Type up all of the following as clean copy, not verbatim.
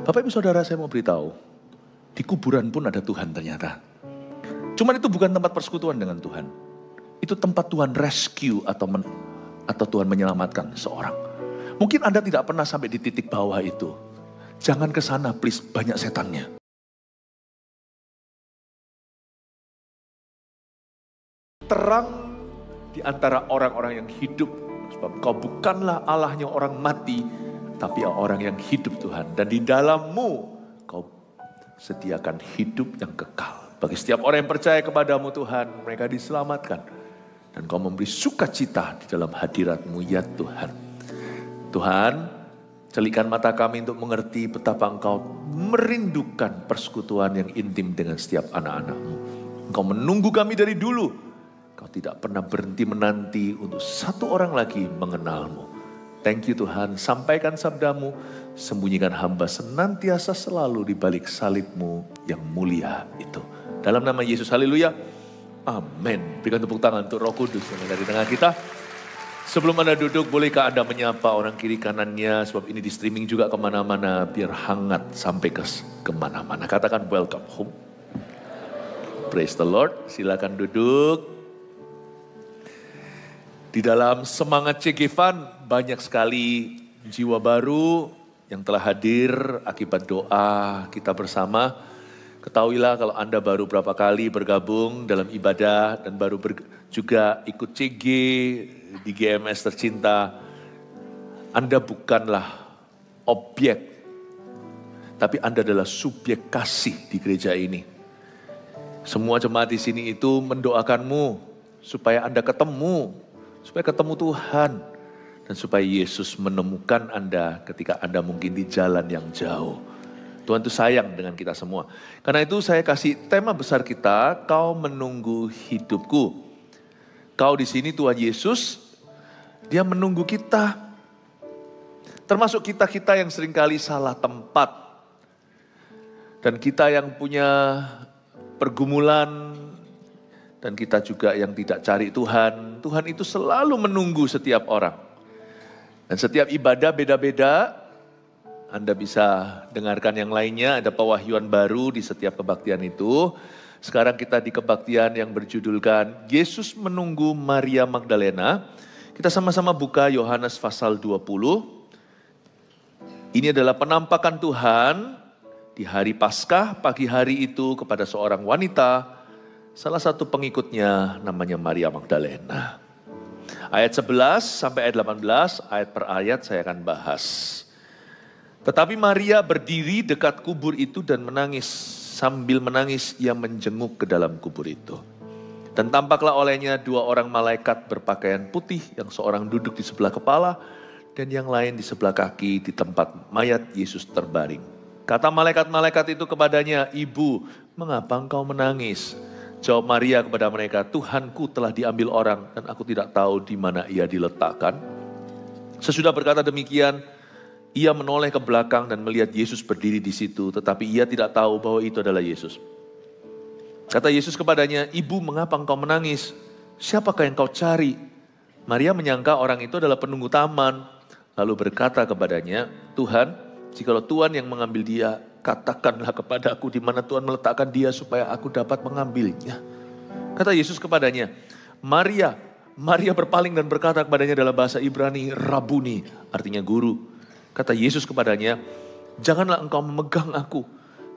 Bapak Ibu Saudara, saya mau beritahu, di kuburan pun ada Tuhan ternyata. Cuman itu bukan tempat persekutuan dengan Tuhan. Itu tempat Tuhan rescue atau Tuhan menyelamatkan seorang. Mungkin Anda tidak pernah sampai di titik bawah itu. Jangan ke sana please, banyak setannya. Terang di antara orang-orang yang hidup. Sebab kau bukanlah Allahnya orang mati, tapi orang yang hidup Tuhan. Dan di dalammu kau sediakan hidup yang kekal. Bagi setiap orang yang percaya kepadamu Tuhan, mereka diselamatkan. Dan kau memberi sukacita di dalam hadirat-Mu ya Tuhan. Tuhan, celikkan mata kami untuk mengerti betapa Engkau merindukan persekutuan yang intim dengan setiap anak-anak-Mu. Engkau menunggu kami dari dulu. Kau tidak pernah berhenti menanti untuk satu orang lagi mengenal-Mu. Thank you Tuhan, sampaikan sabda-Mu, sembunyikan hamba senantiasa selalu di balik salib-Mu yang mulia itu. Dalam nama Yesus, haleluya, amin. Berikan tepuk tangan untuk Roh Kudus yang ada di tengah kita. Sebelum Anda duduk, bolehkah Anda menyapa orang kiri kanannya, sebab ini di streaming juga kemana-mana, biar hangat sampai kemana-mana. Katakan welcome home. Praise the Lord, silakan duduk. Di dalam semangat CGFan, banyak sekali jiwa baru yang telah hadir akibat doa kita bersama. Ketahuilah kalau Anda baru berapa kali bergabung dalam ibadah dan baru juga ikut CG di GMS tercinta, Anda bukanlah objek, tapi Anda adalah subjek kasih di gereja ini. Semua jemaat di sini itu mendoakanmu supaya Anda ketemu Tuhan, dan supaya Yesus menemukan Anda ketika Anda mungkin di jalan yang jauh. Tuhan itu sayang dengan kita semua. Karena itu saya kasih tema besar kita, kau menunggu hidupku. Kau di sini Tuhan Yesus, Dia menunggu kita. Termasuk kita-kita yang seringkali salah tempat. Dan kita yang punya pergumulan, dan kita juga yang tidak cari Tuhan. Tuhan itu selalu menunggu setiap orang. Dan setiap ibadah beda-beda. Anda bisa dengarkan yang lainnya, ada pewahyuan baru di setiap kebaktian itu. Sekarang kita di kebaktian yang berjudulkan Yesus menunggu Maria Magdalena. Kita sama-sama buka Yohanes pasal 20. Ini adalah penampakan Tuhan di hari Paskah pagi hari itu kepada seorang wanita. Salah satu pengikutnya namanya Maria Magdalena. Ayat 11 sampai ayat 18, ayat per ayat saya akan bahas. Tetapi Maria berdiri dekat kubur itu dan menangis. Sambil menangis ia menjenguk ke dalam kubur itu. Dan tampaklah olehnya dua orang malaikat berpakaian putih, yang seorang duduk di sebelah kepala dan yang lain di sebelah kaki di tempat mayat Yesus terbaring. Kata malaikat-malaikat itu kepadanya, "Ibu, mengapa engkau menangis?" Jawab Maria kepada mereka, "Tuhanku telah diambil orang dan aku tidak tahu di mana ia diletakkan." Sesudah berkata demikian, ia menoleh ke belakang dan melihat Yesus berdiri di situ, tetapi ia tidak tahu bahwa itu adalah Yesus. Kata Yesus kepadanya, "Ibu, mengapa engkau menangis? Siapakah yang kau cari?" Maria menyangka orang itu adalah penunggu taman, lalu berkata kepadanya, "Tuhan, jikalau Tuhan yang mengambil dia, katakanlah kepada aku di mana Tuhan meletakkan dia supaya aku dapat mengambilnya." Kata Yesus kepadanya, "Maria." Maria berpaling dan berkata kepadanya dalam bahasa Ibrani, "Rabuni," artinya guru. Kata Yesus kepadanya, "Janganlah engkau memegang aku,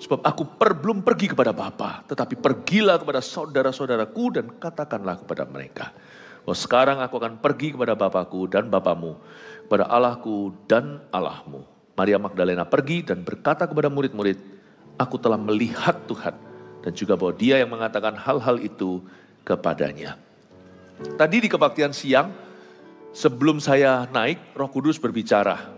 sebab aku belum pergi kepada Bapa, tetapi pergilah kepada saudara-saudaraku dan katakanlah kepada mereka, bahwa sekarang aku akan pergi kepada Bapakku dan Bapamu, kepada Allahku dan Allahmu." Maria Magdalena pergi dan berkata kepada murid-murid, "Aku telah melihat Tuhan," dan juga bahwa Dia yang mengatakan hal-hal itu kepadanya. Tadi di kebaktian siang, sebelum saya naik, Roh Kudus berbicara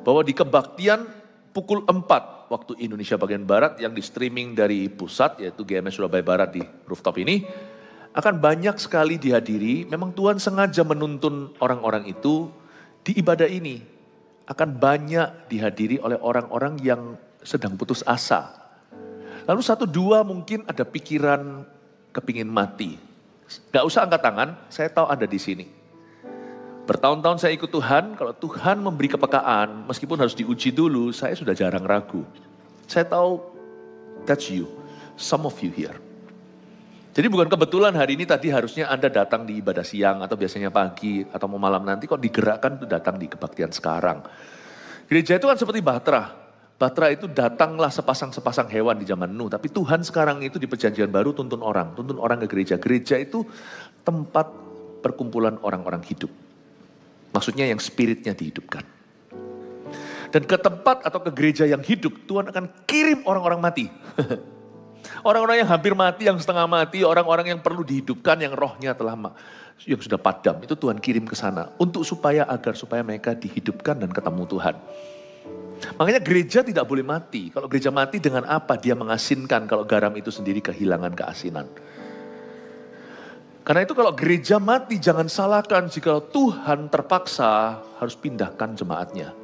bahwa di kebaktian pukul 4 waktu Indonesia bagian Barat yang di streaming dari pusat, yaitu GMS Surabaya Barat di rooftop ini, akan banyak sekali dihadiri. Memang Tuhan sengaja menuntun orang-orang itu di ibadah ini. Akan banyak dihadiri oleh orang-orang yang sedang putus asa. Lalu 1-2 mungkin ada pikiran kepingin mati. Gak usah angkat tangan, saya tahu Anda di sini. Bertahun-tahun saya ikut Tuhan, kalau Tuhan memberi kepekaan, meskipun harus diuji dulu, saya sudah jarang ragu. Saya tahu, that's you, some of you here. Jadi bukan kebetulan hari ini tadi harusnya Anda datang di ibadah siang atau biasanya pagi atau mau malam nanti kok digerakkan itu datang di kebaktian sekarang. Gereja itu kan seperti Batra. Batra itu datanglah sepasang-sepasang hewan di zaman Nuh. Tapi Tuhan sekarang itu di perjanjian baru tuntun orang ke gereja. Gereja itu tempat perkumpulan orang-orang hidup. Maksudnya yang spiritnya dihidupkan. Dan ke tempat atau ke gereja yang hidup, Tuhan akan kirim orang-orang mati. Orang-orang yang hampir mati, yang setengah mati, orang-orang yang perlu dihidupkan, yang rohnya yang sudah padam, itu Tuhan kirim ke sana untuk supaya mereka dihidupkan dan ketemu Tuhan. Makanya gereja tidak boleh mati. Kalau gereja mati dengan apa? Dia mengasinkan kalau garam itu sendiri kehilangan keasinan. Karena itu kalau gereja mati jangan salahkan jika Tuhan terpaksa harus pindahkan jemaatnya.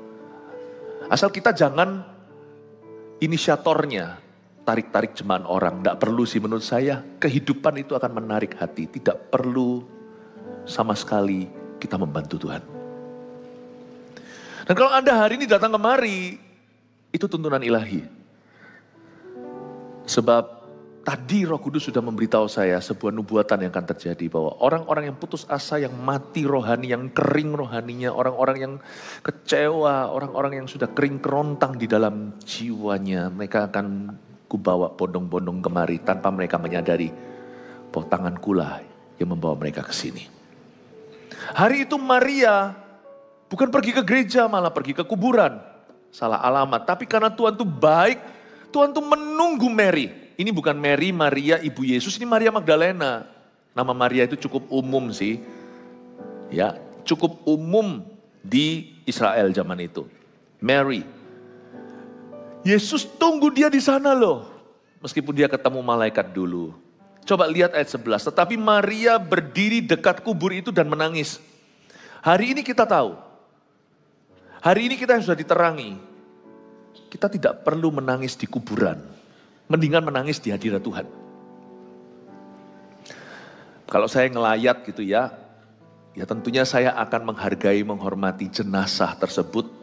Asal kita jangan inisiatornya. Tarik-tarik jemaat orang, tidak perlu sih menurut saya. Kehidupan itu akan menarik hati, tidak perlu sama sekali kita membantu Tuhan. Dan kalau Anda hari ini datang kemari, itu tuntunan ilahi. Sebab tadi Roh Kudus sudah memberitahu saya sebuah nubuatan yang akan terjadi. Bahwa orang-orang yang putus asa, yang mati rohani, yang kering rohaninya, orang-orang yang kecewa, orang-orang yang sudah kering kerontang di dalam jiwanya, mereka akan kubawa bondong-bondong kemari tanpa mereka menyadari bahwa tangankulah yang membawa mereka ke sini. Hari itu Maria bukan pergi ke gereja, malah pergi ke kuburan. Salah alamat, tapi karena Tuhan tuh baik, Tuhan tuh menunggu Mary. Ini bukan Mary, Maria, ibu Yesus, ini Maria Magdalena. Nama Maria itu cukup umum sih. Ya, cukup umum di Israel zaman itu. Mary. Yesus tunggu dia di sana loh. Meskipun dia ketemu malaikat dulu. Coba lihat ayat 11. Tetapi Maria berdiri dekat kubur itu dan menangis. Hari ini kita tahu. Hari ini kita yang sudah diterangi. Kita tidak perlu menangis di kuburan. Mendingan menangis di hadirat Tuhan. Kalau saya ngelayat gitu ya tentunya saya akan menghargai, menghormati jenazah tersebut.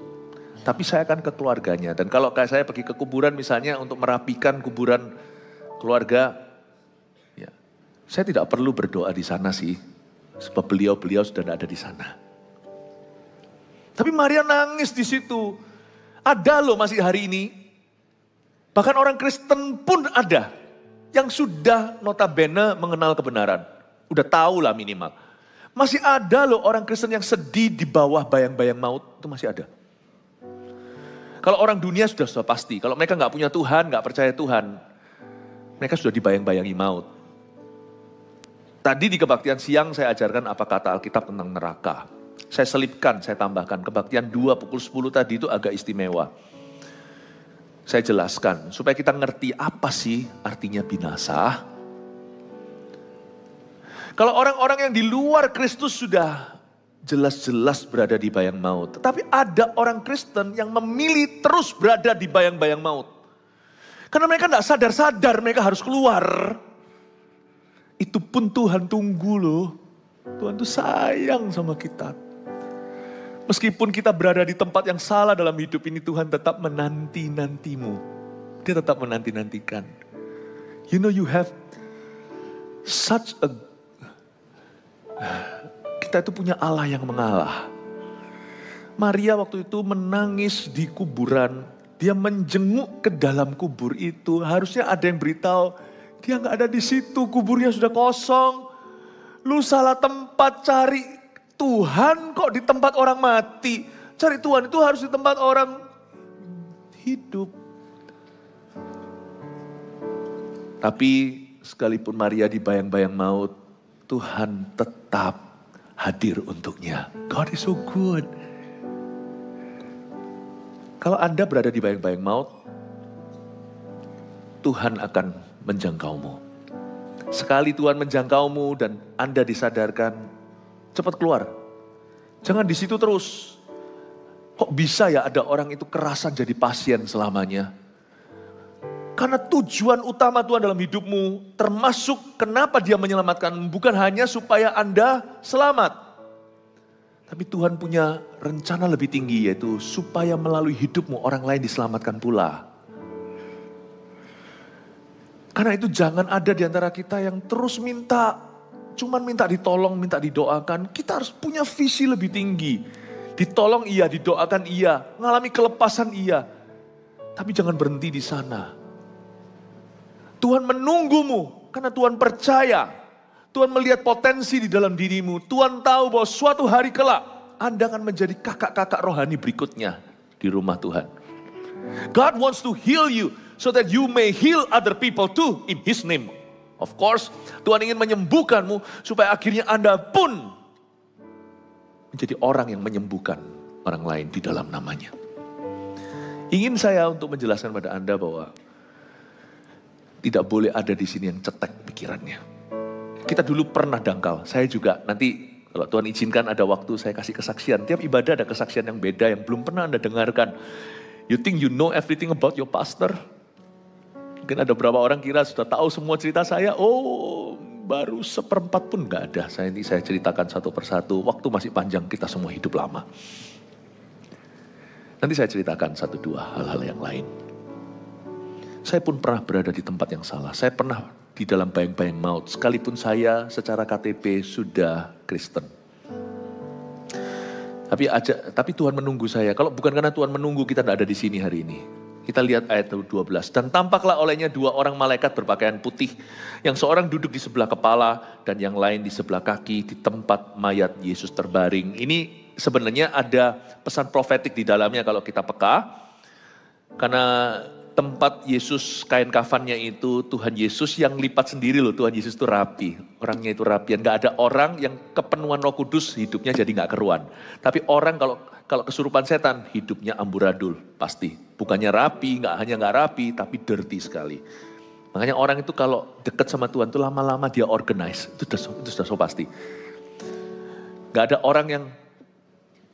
Tapi saya akan ke keluarganya. Dan kalau kayak saya pergi ke kuburan misalnya untuk merapikan kuburan keluarga, ya, saya tidak perlu berdoa di sana sih. Sebab beliau sudah ada di sana. Tapi Maria nangis di situ. Ada loh masih hari ini. Bahkan orang Kristen pun ada. Yang sudah notabene mengenal kebenaran. Udah tahu lah minimal. Masih ada loh orang Kristen yang sedih di bawah bayang-bayang maut. Itu masih ada. Kalau orang dunia sudah pasti, kalau mereka nggak punya Tuhan, nggak percaya Tuhan, mereka sudah dibayang-bayangi maut. Tadi di kebaktian siang saya ajarkan apa kata Alkitab tentang neraka. Saya selipkan, saya tambahkan, kebaktian 2 pukul 10 tadi itu agak istimewa. Saya jelaskan, supaya kita ngerti apa sih artinya binasa. Kalau orang-orang yang di luar Kristus sudah jelas-jelas berada di bayang maut. Tetapi ada orang Kristen yang memilih terus berada di bayang-bayang maut. Karena mereka tidak sadar-sadar mereka harus keluar. Itu pun Tuhan tunggu loh. Tuhan tuh sayang sama kita. Meskipun kita berada di tempat yang salah dalam hidup ini, Tuhan tetap menanti-nantimu. Dia tetap menanti-nantikan. You know you have such a... Kita itu punya Allah yang mengalah. Maria waktu itu menangis di kuburan. Dia menjenguk ke dalam kubur itu. Harusnya ada yang beritahu, dia gak ada di situ, kuburnya sudah kosong. Lu salah tempat, cari Tuhan kok di tempat orang mati. Cari Tuhan itu harus di tempat orang hidup. Tapi sekalipun Maria di bayang-bayang maut, Tuhan tetap hadir untuknya. God is so good. Kalau Anda berada di bayang-bayang maut, Tuhan akan menjangkaumu. Sekali Tuhan menjangkaumu dan Anda disadarkan, cepat keluar. Jangan di situ terus. Kok bisa ya ada orang itu kerasan jadi pasien selamanya? Karena tujuan utama Tuhan dalam hidupmu, termasuk kenapa dia menyelamatkan, bukan hanya supaya Anda selamat. Tapi Tuhan punya rencana lebih tinggi, yaitu supaya melalui hidupmu orang lain diselamatkan pula. Karena itu jangan ada di antara kita yang terus cuman minta ditolong, minta didoakan. Kita harus punya visi lebih tinggi. Ditolong iya, didoakan iya, mengalami kelepasan iya. Tapi jangan berhenti di sana. Tuhan menunggumu karena Tuhan percaya. Tuhan melihat potensi di dalam dirimu. Tuhan tahu bahwa suatu hari kelak Anda akan menjadi kakak-kakak rohani berikutnya di rumah Tuhan. God wants to heal you so that you may heal other people too in His name. Of course, Tuhan ingin menyembuhkanmu supaya akhirnya Anda pun menjadi orang yang menyembuhkan orang lain di dalam namanya. Ingin saya untuk menjelaskan pada Anda bahwa tidak boleh ada di sini yang cetek pikirannya. Kita dulu pernah dangkal, saya juga nanti kalau Tuhan izinkan ada waktu saya kasih kesaksian. Tiap ibadah ada kesaksian yang beda yang belum pernah Anda dengarkan. You think you know everything about your pastor? Mungkin ada beberapa orang kira sudah tahu semua cerita saya. Oh, baru seperempat pun gak ada. Saya ceritakan satu persatu. Waktu masih panjang, kita semua hidup lama. Nanti saya ceritakan satu dua hal-hal yang lain. Saya pun pernah berada di tempat yang salah. Saya pernah di dalam bayang-bayang maut. Sekalipun saya secara KTP sudah Kristen. Tapi Tuhan menunggu saya. Kalau bukan karena Tuhan menunggu, kita tidak ada di sini hari ini. Kita lihat ayat 12. Dan tampaklah olehnya dua orang malaikat berpakaian putih. Yang seorang duduk di sebelah kepala dan yang lain di sebelah kaki di tempat mayat Yesus terbaring. Ini sebenarnya ada pesan profetik di dalamnya kalau kita peka. Karena tempat Yesus, kain kafannya itu Tuhan Yesus yang lipat sendiri loh. Tuhan Yesus itu rapi, orangnya itu rapian. Gak ada orang yang kepenuhan Roh Kudus hidupnya jadi gak keruan. Tapi orang kalau kesurupan setan hidupnya amburadul pasti. Bukannya rapi, hanya gak rapi tapi dirty sekali. Makanya orang itu kalau dekat sama Tuhan itu lama-lama dia organize. Itu sudah so pasti. Gak ada orang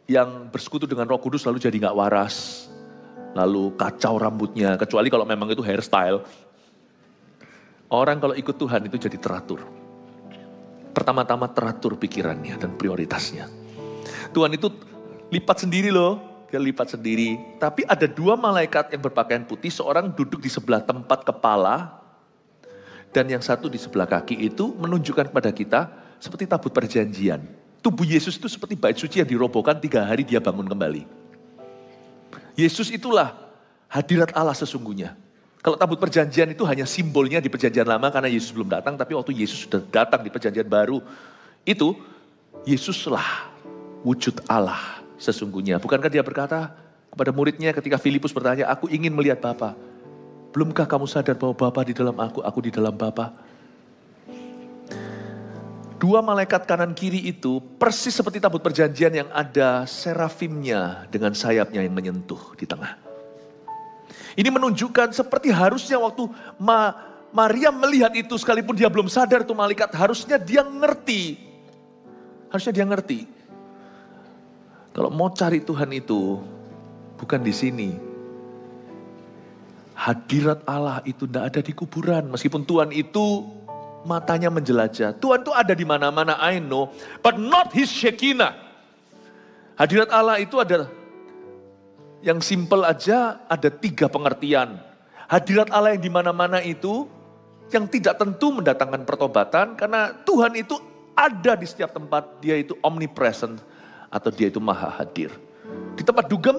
yang bersekutu dengan Roh Kudus lalu jadi gak waras. Lalu kacau rambutnya, kecuali kalau memang itu hairstyle. Orang kalau ikut Tuhan itu jadi teratur. Pertama-tama teratur pikirannya dan prioritasnya. Tuhan itu lipat sendiri loh, dia lipat sendiri. Tapi ada dua malaikat yang berpakaian putih, seorang duduk di sebelah tempat kepala, dan yang satu di sebelah kaki itu menunjukkan kepada kita seperti tabut perjanjian. Tubuh Yesus itu seperti bait suci yang dirobohkan 3 hari dia bangun kembali. Yesus itulah hadirat Allah sesungguhnya. Kalau tabut perjanjian itu hanya simbolnya di perjanjian lama karena Yesus belum datang. Tapi waktu Yesus sudah datang di perjanjian baru, itu Yesuslah wujud Allah sesungguhnya. Bukankah dia berkata kepada muridnya ketika Filipus bertanya, aku ingin melihat Bapa. Belumkah kamu sadar bahwa Bapa di dalam aku di dalam Bapa? Dua malaikat kanan kiri itu persis seperti tabut perjanjian yang ada serafimnya dengan sayapnya yang menyentuh di tengah. Ini menunjukkan seperti harusnya waktu Maria melihat itu sekalipun dia belum sadar itu malaikat, harusnya dia ngerti. Harusnya dia ngerti. Kalau mau cari Tuhan itu bukan di sini. Hadirat Allah itu tidak ada di kuburan. Meskipun Tuhan itu matanya menjelajah. Tuhan itu ada di mana-mana, I know. But not His Shekinah. Hadirat Allah itu ada, yang simple aja ada 3 pengertian. Hadirat Allah yang di mana-mana itu, yang tidak tentu mendatangkan pertobatan. Karena Tuhan itu ada di setiap tempat. Dia itu omnipresent. Atau dia itu maha hadir. Di tempat dugem,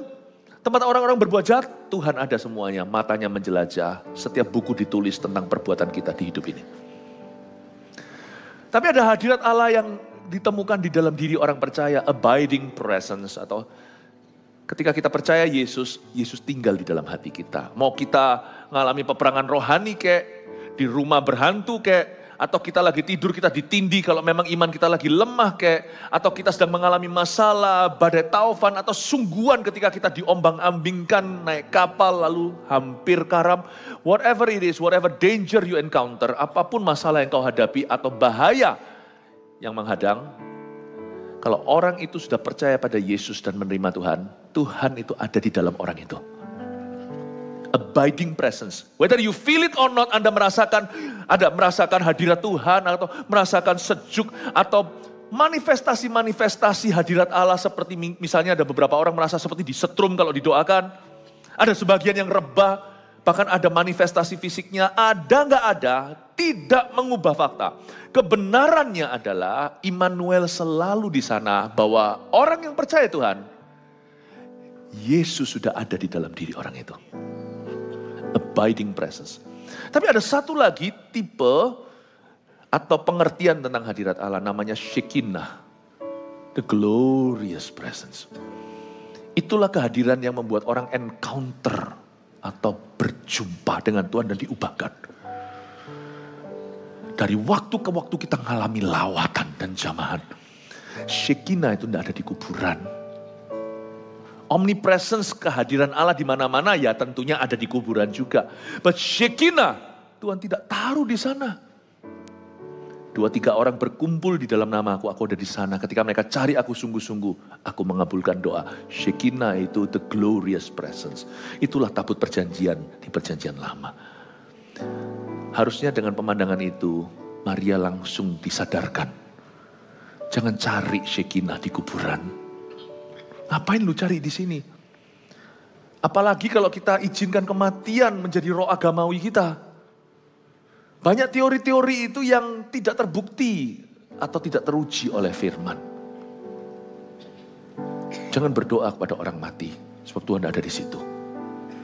tempat orang-orang berbuat jahat, Tuhan ada semuanya. Matanya menjelajah. Setiap buku ditulis tentang perbuatan kita di hidup ini. Tapi ada hadirat Allah yang ditemukan di dalam diri orang percaya, abiding presence, atau ketika kita percaya Yesus tinggal di dalam hati kita. Mau kita mengalami peperangan rohani kayak di rumah berhantu kayak, atau kita lagi tidur kita ditindih kalau memang iman kita lagi lemah kayak, atau kita sedang mengalami masalah, badai taufan, atau sungguhan ketika kita diombang-ambingkan naik kapal lalu hampir karam. Whatever it is, whatever danger you encounter, apapun masalah yang kau hadapi atau bahaya yang menghadang, kalau orang itu sudah percaya pada Yesus dan menerima Tuhan, Tuhan itu ada di dalam orang itu. Abiding presence. Whether you feel it or not, Anda merasakan hadirat Tuhan, atau merasakan sejuk, atau manifestasi-manifestasi hadirat Allah seperti misalnya ada beberapa orang merasa seperti disetrum kalau didoakan. Ada sebagian yang rebah, bahkan ada manifestasi fisiknya. Ada nggak ada, tidak mengubah fakta. Kebenarannya adalah Immanuel selalu di sana bahwa orang yang percaya Tuhan, Yesus sudah ada di dalam diri orang itu. Abiding presence. Tapi ada satu lagi tipe atau pengertian tentang hadirat Allah namanya Shekinah. The glorious presence. Itulah kehadiran yang membuat orang encounter atau berjumpa dengan Tuhan dan diubahkan. Dari waktu ke waktu kita mengalami lawatan dan jamahan. Shekinah itu tidak ada di kuburan. Omnipresence, kehadiran Allah di mana-mana ya tentunya ada di kuburan juga. But Shekinah, Tuhan tidak taruh di sana. 2-3 orang berkumpul di dalam nama aku ada di sana. Ketika mereka cari aku sungguh-sungguh, aku mengabulkan doa. Shekinah itu the glorious presence. Itulah tabut perjanjian di perjanjian lama. Harusnya dengan pemandangan itu, Maria langsung disadarkan. Jangan cari Shekinah di kuburan. Ngapain lu cari di sini? Apalagi kalau kita izinkan kematian menjadi roh agamawi kita. Banyak teori-teori itu yang tidak terbukti atau tidak teruji oleh firman. Jangan berdoa kepada orang mati, sebab Tuhan ada di situ.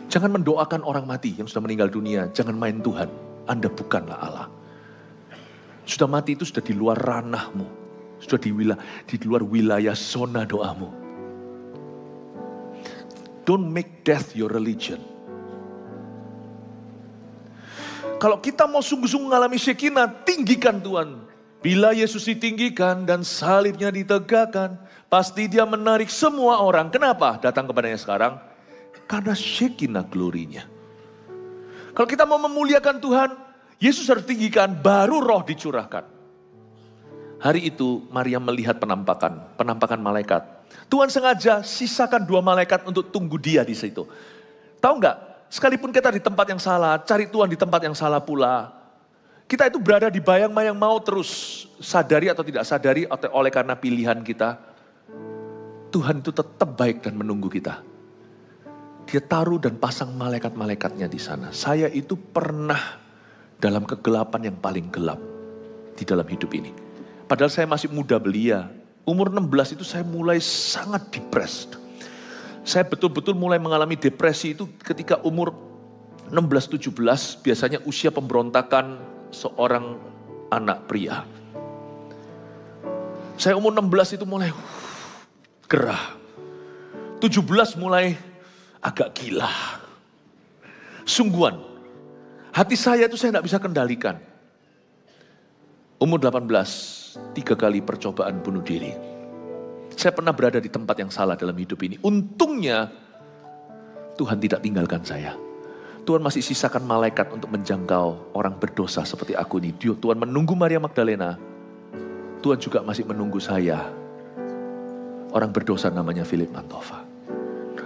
Jangan mendoakan orang mati yang sudah meninggal dunia, jangan main Tuhan. Anda bukanlah Allah. Sudah mati itu sudah di luar ranahmu, sudah di luar wilayah zona doamu. Don't make death your religion. Kalau kita mau sungguh-sungguh mengalami Shekinah, tinggikan Tuhan. Bila Yesus ditinggikan dan salibnya ditegakkan, pasti dia menarik semua orang. Kenapa datang kepadanya sekarang? Karena Shekinah glorinya. Kalau kita mau memuliakan Tuhan, Yesus harus tinggikan, baru roh dicurahkan. Hari itu Maria melihat penampakan malaikat. Tuhan sengaja sisakan 2 malaikat untuk tunggu dia di situ. Tahu nggak? Sekalipun kita di tempat yang salah, cari Tuhan di tempat yang salah pula. Kita itu berada di bayang-bayang mau terus sadari atau tidak sadari oleh karena pilihan kita. Tuhan itu tetap baik dan menunggu kita. Dia taruh dan pasang malaikat-malaikatnya di sana. Saya itu pernah dalam kegelapan yang paling gelap di dalam hidup ini. Padahal saya masih muda belia. Umur 16 itu saya mulai sangat depressed. Saya betul-betul mulai mengalami depresi itu ketika umur 16-17, biasanya usia pemberontakan seorang anak pria. Saya umur 16 itu mulai gerah. 17 mulai agak gila. Sungguhan, hati saya itu saya tidak bisa kendalikan. Umur 18, 3 kali percobaan bunuh diri. Saya pernah berada di tempat yang salah dalam hidup ini. Untungnya Tuhan tidak tinggalkan saya. Tuhan masih sisakan malaikat untuk menjangkau orang berdosa seperti aku ini. Tuhan menunggu Maria Magdalena. Tuhan juga masih menunggu saya. Orang berdosa namanya Philip Mantova.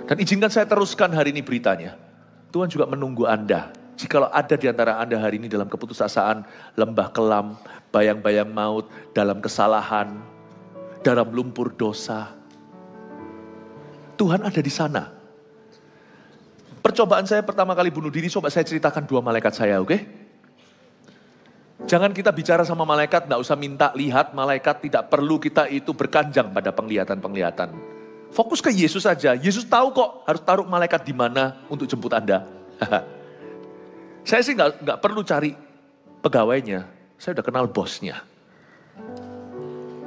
Dan izinkan saya teruskan hari ini beritanya. Tuhan juga menunggu Anda. Jikalau ada di antara Anda hari ini dalam keputusasaan, lembah kelam, bayang-bayang maut, dalam kesalahan, dalam lumpur dosa. Tuhan ada di sana. Percobaan saya pertama kali bunuh diri, coba saya ceritakan 2 malaikat saya, oke? Jangan kita bicara sama malaikat, enggak usah minta lihat malaikat, tidak perlu kita itu berkanjang pada penglihatan-penglihatan. Fokus ke Yesus saja. Yesus tahu kok harus taruh malaikat di mana untuk jemput Anda. Saya sih enggak perlu cari pegawainya, saya udah kenal bosnya.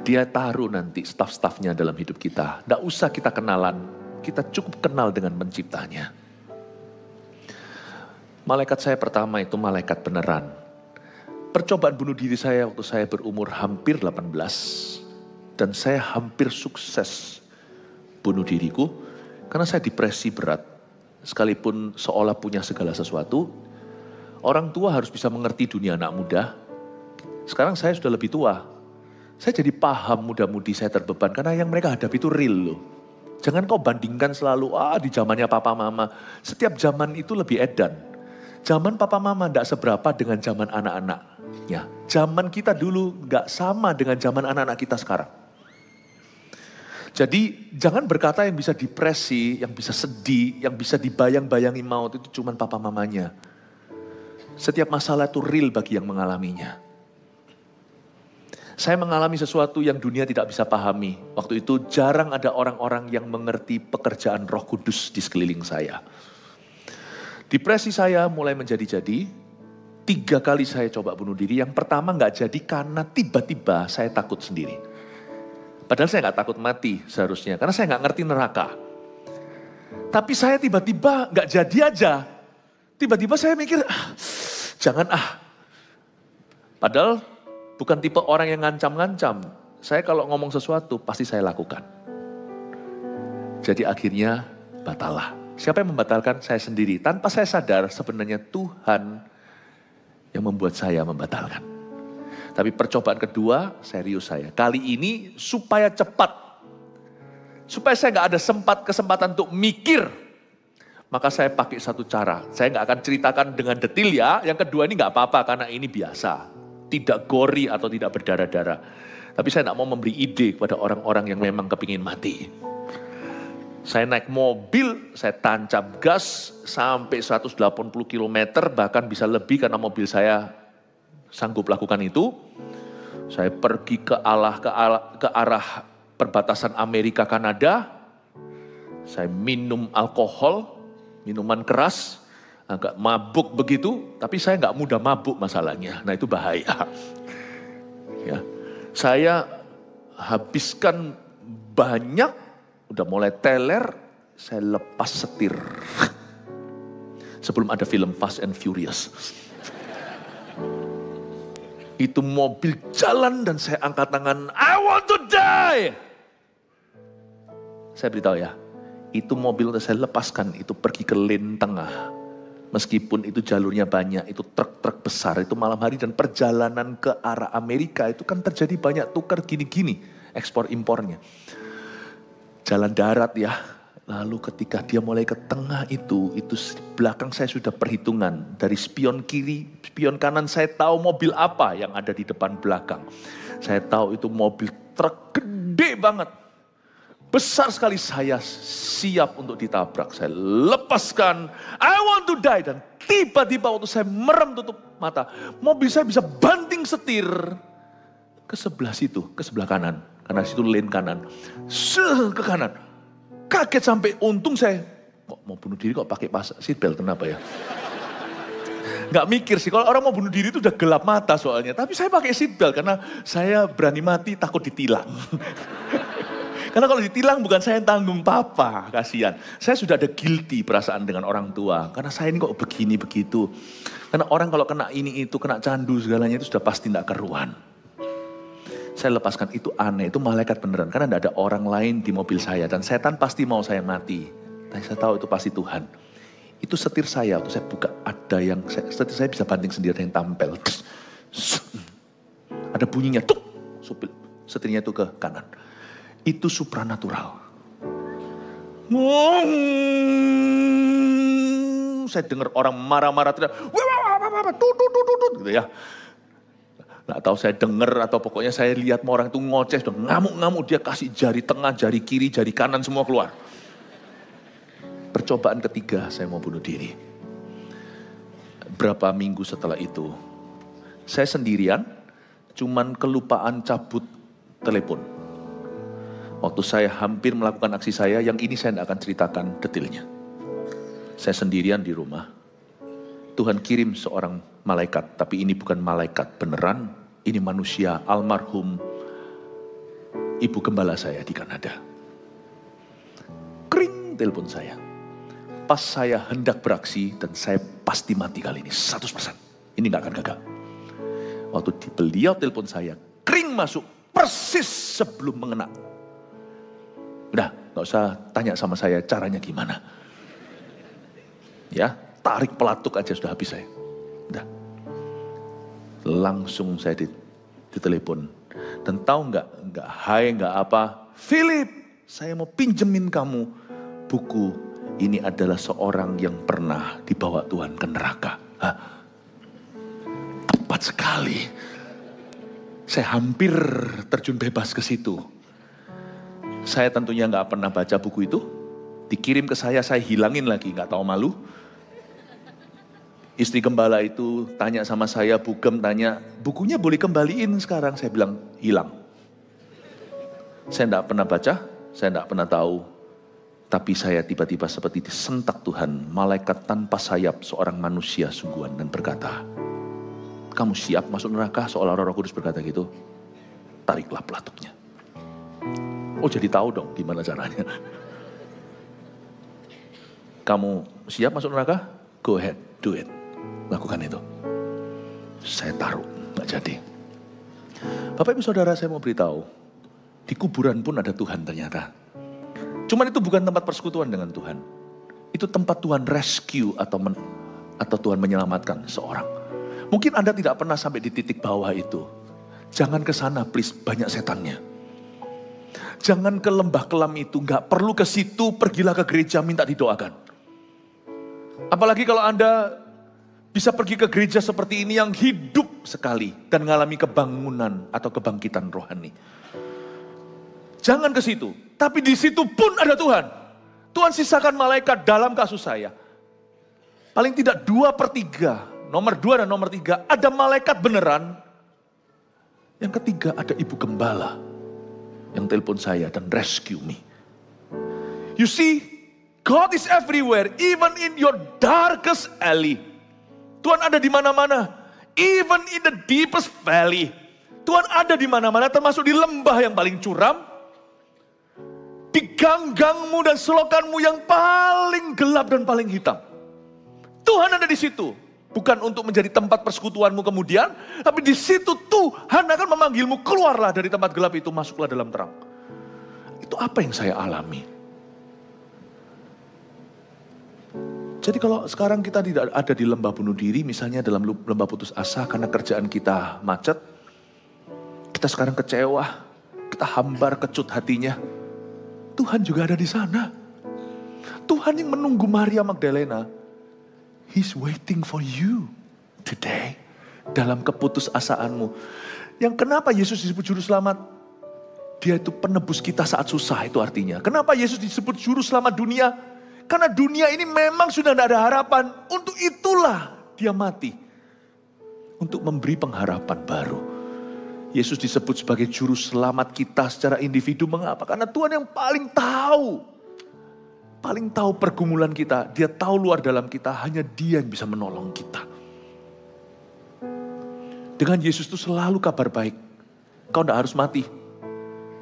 Dia taruh nanti staf-stafnya dalam hidup kita. Tidak usah kita kenalan, kita cukup kenal dengan penciptanya. Malaikat saya pertama itu malaikat beneran. Percobaan bunuh diri saya waktu saya berumur hampir 18. Dan saya hampir sukses bunuh diriku. Karena saya depresi berat. Sekalipun seolah punya segala sesuatu. Orang tua harus bisa mengerti dunia anak muda. Sekarang saya sudah lebih tua. Saya jadi paham muda-mudi saya terbeban. Karena yang mereka hadapi itu real loh. Jangan kau bandingkan selalu, di zamannya papa mama. Setiap zaman itu lebih edan. Zaman papa mama tidak seberapa dengan zaman anak-anaknya. Zaman kita dulu gak sama dengan zaman anak-anak kita sekarang. Jadi jangan berkata yang bisa depresi, yang bisa sedih, yang bisa dibayang-bayangi maut itu cuma papa mamanya. Setiap masalah itu real bagi yang mengalaminya. Saya mengalami sesuatu yang dunia tidak bisa pahami. Waktu itu jarang ada orang-orang yang mengerti pekerjaan Roh Kudus di sekeliling saya. Depresi saya mulai menjadi-jadi. 3 kali saya coba bunuh diri. Yang pertama gak jadi karena tiba-tiba saya takut sendiri. Padahal saya gak takut mati seharusnya. Karena saya gak ngerti neraka. Tapi saya tiba-tiba gak jadi aja. Tiba-tiba saya mikir, jangan Padahal bukan tipe orang yang ngancam-ngancam. Saya kalau ngomong sesuatu pasti saya lakukan. Jadi akhirnya batalah. Siapa yang membatalkan? Saya sendiri. Tanpa saya sadar sebenarnya Tuhan yang membuat saya membatalkan. Tapi percobaan kedua, serius saya. Kali ini supaya cepat. Supaya saya gak ada kesempatan untuk mikir. Maka saya pakai satu cara. Saya gak akan ceritakan dengan detail ya. Yang kedua ini gak apa-apa karena ini biasa. Tidak gori atau tidak berdarah-darah. Tapi saya gak mau memberi ide kepada orang-orang yang memang kepingin mati. Saya naik mobil, saya tancap gas sampai 180 km. Bahkan bisa lebih karena mobil saya sanggup lakukan itu. Saya pergi ke arah perbatasan Amerika Kanada. Saya minum alkohol, minuman keras, agak mabuk begitu. Tapi saya nggak mudah mabuk masalahnya. Nah itu bahaya. Ya, saya habiskan banyak, udah mulai teler, saya lepas setir. Sebelum ada film Fast and Furious. Itu mobil jalan dan saya angkat tangan, I want to die. Saya beritahu ya, itu mobil yang saya lepaskan, itu pergi ke lane tengah. Meskipun itu jalurnya banyak, itu truk-truk besar, itu malam hari dan perjalanan ke arah Amerika itu kan terjadi banyak tukar gini-gini, ekspor impornya. Jalan darat ya, lalu ketika dia mulai ke tengah itu belakang saya sudah perhitungan. Dari spion kiri, spion kanan saya tahu mobil apa yang ada di depan belakang. Saya tahu itu mobil truk gede banget. Besar sekali, saya siap untuk ditabrak. Saya lepaskan, I want to die. Dan tiba-tiba waktu saya merem tutup mata, mobil saya bisa banting setir ke sebelah situ, ke sebelah kanan. Karena situ lane kanan. Ke kanan. Kaget sampai untung saya, kok mau bunuh diri kok pakai seatbelt, kenapa ya? Gak mikir sih, kalau orang mau bunuh diri itu udah gelap mata soalnya. Tapi saya pakai seatbelt karena saya berani mati takut ditilang. Karena kalau ditilang bukan saya yang tanggung, papa, kasihan. Saya sudah ada guilty perasaan dengan orang tua. Karena saya ini kok begini begitu. Karena orang kalau kena ini itu, kena candu segalanya itu sudah pasti tidak keruan. Saya lepaskan, itu aneh, itu malaikat beneran. Karena tidak ada orang lain di mobil saya. Dan setan pasti mau saya mati. Tapi saya tahu itu pasti Tuhan. Itu setir saya, waktu saya buka ada yang, setir saya bisa banting sendiri, ada yang tampil. Ada bunyinya, tuk, setirnya itu ke kanan. Itu supranatural. Saya dengar orang marah-marah teriak, gitu ya. Nggak tahu saya dengar atau pokoknya saya lihat orang itu ngoceh, sudah ngamuk-ngamuk, dia kasih jari tengah, jari kiri, jari kanan semua keluar. Percobaan ketiga saya mau bunuh diri. Berapa minggu setelah itu, saya sendirian, cuman kelupaan cabut telepon. Waktu saya hampir melakukan aksi saya, yang ini saya tidak akan ceritakan detailnya. Saya sendirian di rumah. Tuhan kirim seorang malaikat, tapi ini bukan malaikat beneran, ini manusia, almarhum ibu gembala saya di Kanada. Kring telepon saya. Pas saya hendak beraksi dan saya pasti mati kali ini, 100%. Ini gak akan gagal. Waktu beliau telepon saya, kring masuk persis sebelum mengena. Udah, gak usah tanya sama saya caranya gimana. Ya, tarik pelatuk aja sudah habis saya. Udah. Langsung saya ditelepon. Dan tahu nggak hai, nggak apa. Philip, saya mau pinjemin kamu buku. Ini adalah seorang yang pernah dibawa Tuhan ke neraka. Hah? Tepat sekali. Saya hampir terjun bebas ke situ. Saya tentunya nggak pernah baca buku itu. Dikirim ke saya hilangin lagi, nggak tahu malu. Istri gembala itu tanya sama saya, Bugem tanya, bukunya boleh kembaliin sekarang? Saya bilang, hilang. Saya nggak pernah baca, saya nggak pernah tahu. Tapi saya tiba-tiba seperti disentak Tuhan, malaikat tanpa sayap seorang manusia sungguhan dan berkata, kamu siap masuk neraka? Seolah Roh Kudus berkata gitu. Tariklah pelatuknya. Oh, jadi tahu dong gimana caranya. Kamu siap masuk neraka? Go ahead, do it. Lakukan itu. Saya taruh, nggak jadi. Bapak Ibu Saudara, saya mau beritahu, di kuburan pun ada Tuhan ternyata. Cuman itu bukan tempat persekutuan dengan Tuhan. Itu tempat Tuhan rescue atau Tuhan menyelamatkan seorang. Mungkin Anda tidak pernah sampai di titik bawah itu. Jangan ke sana, please, banyak setannya. Jangan ke lembah kelam itu, nggak perlu ke situ, pergilah ke gereja minta didoakan. Apalagi kalau Anda bisa pergi ke gereja seperti ini yang hidup sekali dan mengalami kebangunan atau kebangkitan rohani. Jangan ke situ, tapi di situ pun ada Tuhan. Tuhan sisakan malaikat dalam kasus saya. Paling tidak 2/3, nomor 2 dan nomor 3, ada malaikat beneran. Yang ketiga ada ibu gembala yang telepon saya dan rescue me. You see, God is everywhere, even in your darkest alley. Tuhan ada di mana-mana, even in the deepest valley. Tuhan ada di mana-mana, termasuk di lembah yang paling curam, di ganggangmu dan selokanmu yang paling gelap dan paling hitam. Tuhan ada di situ. Bukan untuk menjadi tempat persekutuanmu kemudian, tapi di situ Tuhan akan memanggilmu, keluarlah dari tempat gelap itu, masuklah dalam terang. Itu apa yang saya alami. Jadi kalau sekarang kita tidak ada di lembah bunuh diri, misalnya dalam lembah putus asa karena kerjaan kita macet, kita sekarang kecewa, kita hambar kecut hatinya, Tuhan juga ada di sana. Tuhan yang menunggu Maria Magdalena. He's waiting for you today. Dalam keputusasaanmu. Yang kenapa Yesus disebut juru selamat? Dia itu penebus kita saat susah, itu artinya. Kenapa Yesus disebut juru selamat dunia? Karena dunia ini memang sudah tidak ada harapan. Untuk itulah dia mati. Untuk memberi pengharapan baru. Yesus disebut sebagai juru selamat kita secara individu. Mengapa? Karena Tuhan yang paling tahu. Paling tahu pergumulan kita, dia tahu luar dalam kita, hanya dia yang bisa menolong kita. Dengan Yesus itu selalu kabar baik. Kau tidak harus mati.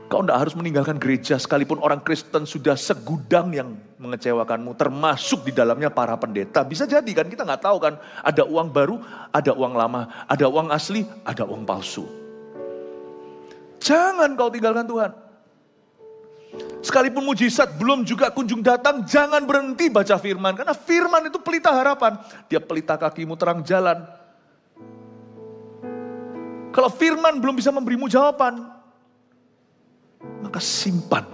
Kau tidak harus meninggalkan gereja, sekalipun orang Kristen sudah segudang yang mengecewakanmu, termasuk di dalamnya para pendeta. Bisa jadi kan, kita nggak tahu kan, ada uang baru, ada uang lama, ada uang asli, ada uang palsu. Jangan kau tinggalkan Tuhan. Sekalipun mujizat belum juga kunjung datang, jangan berhenti baca firman. Karena firman itu pelita harapan. Dia pelita kakimu terang jalan. Kalau firman belum bisa memberimu jawaban, maka simpan.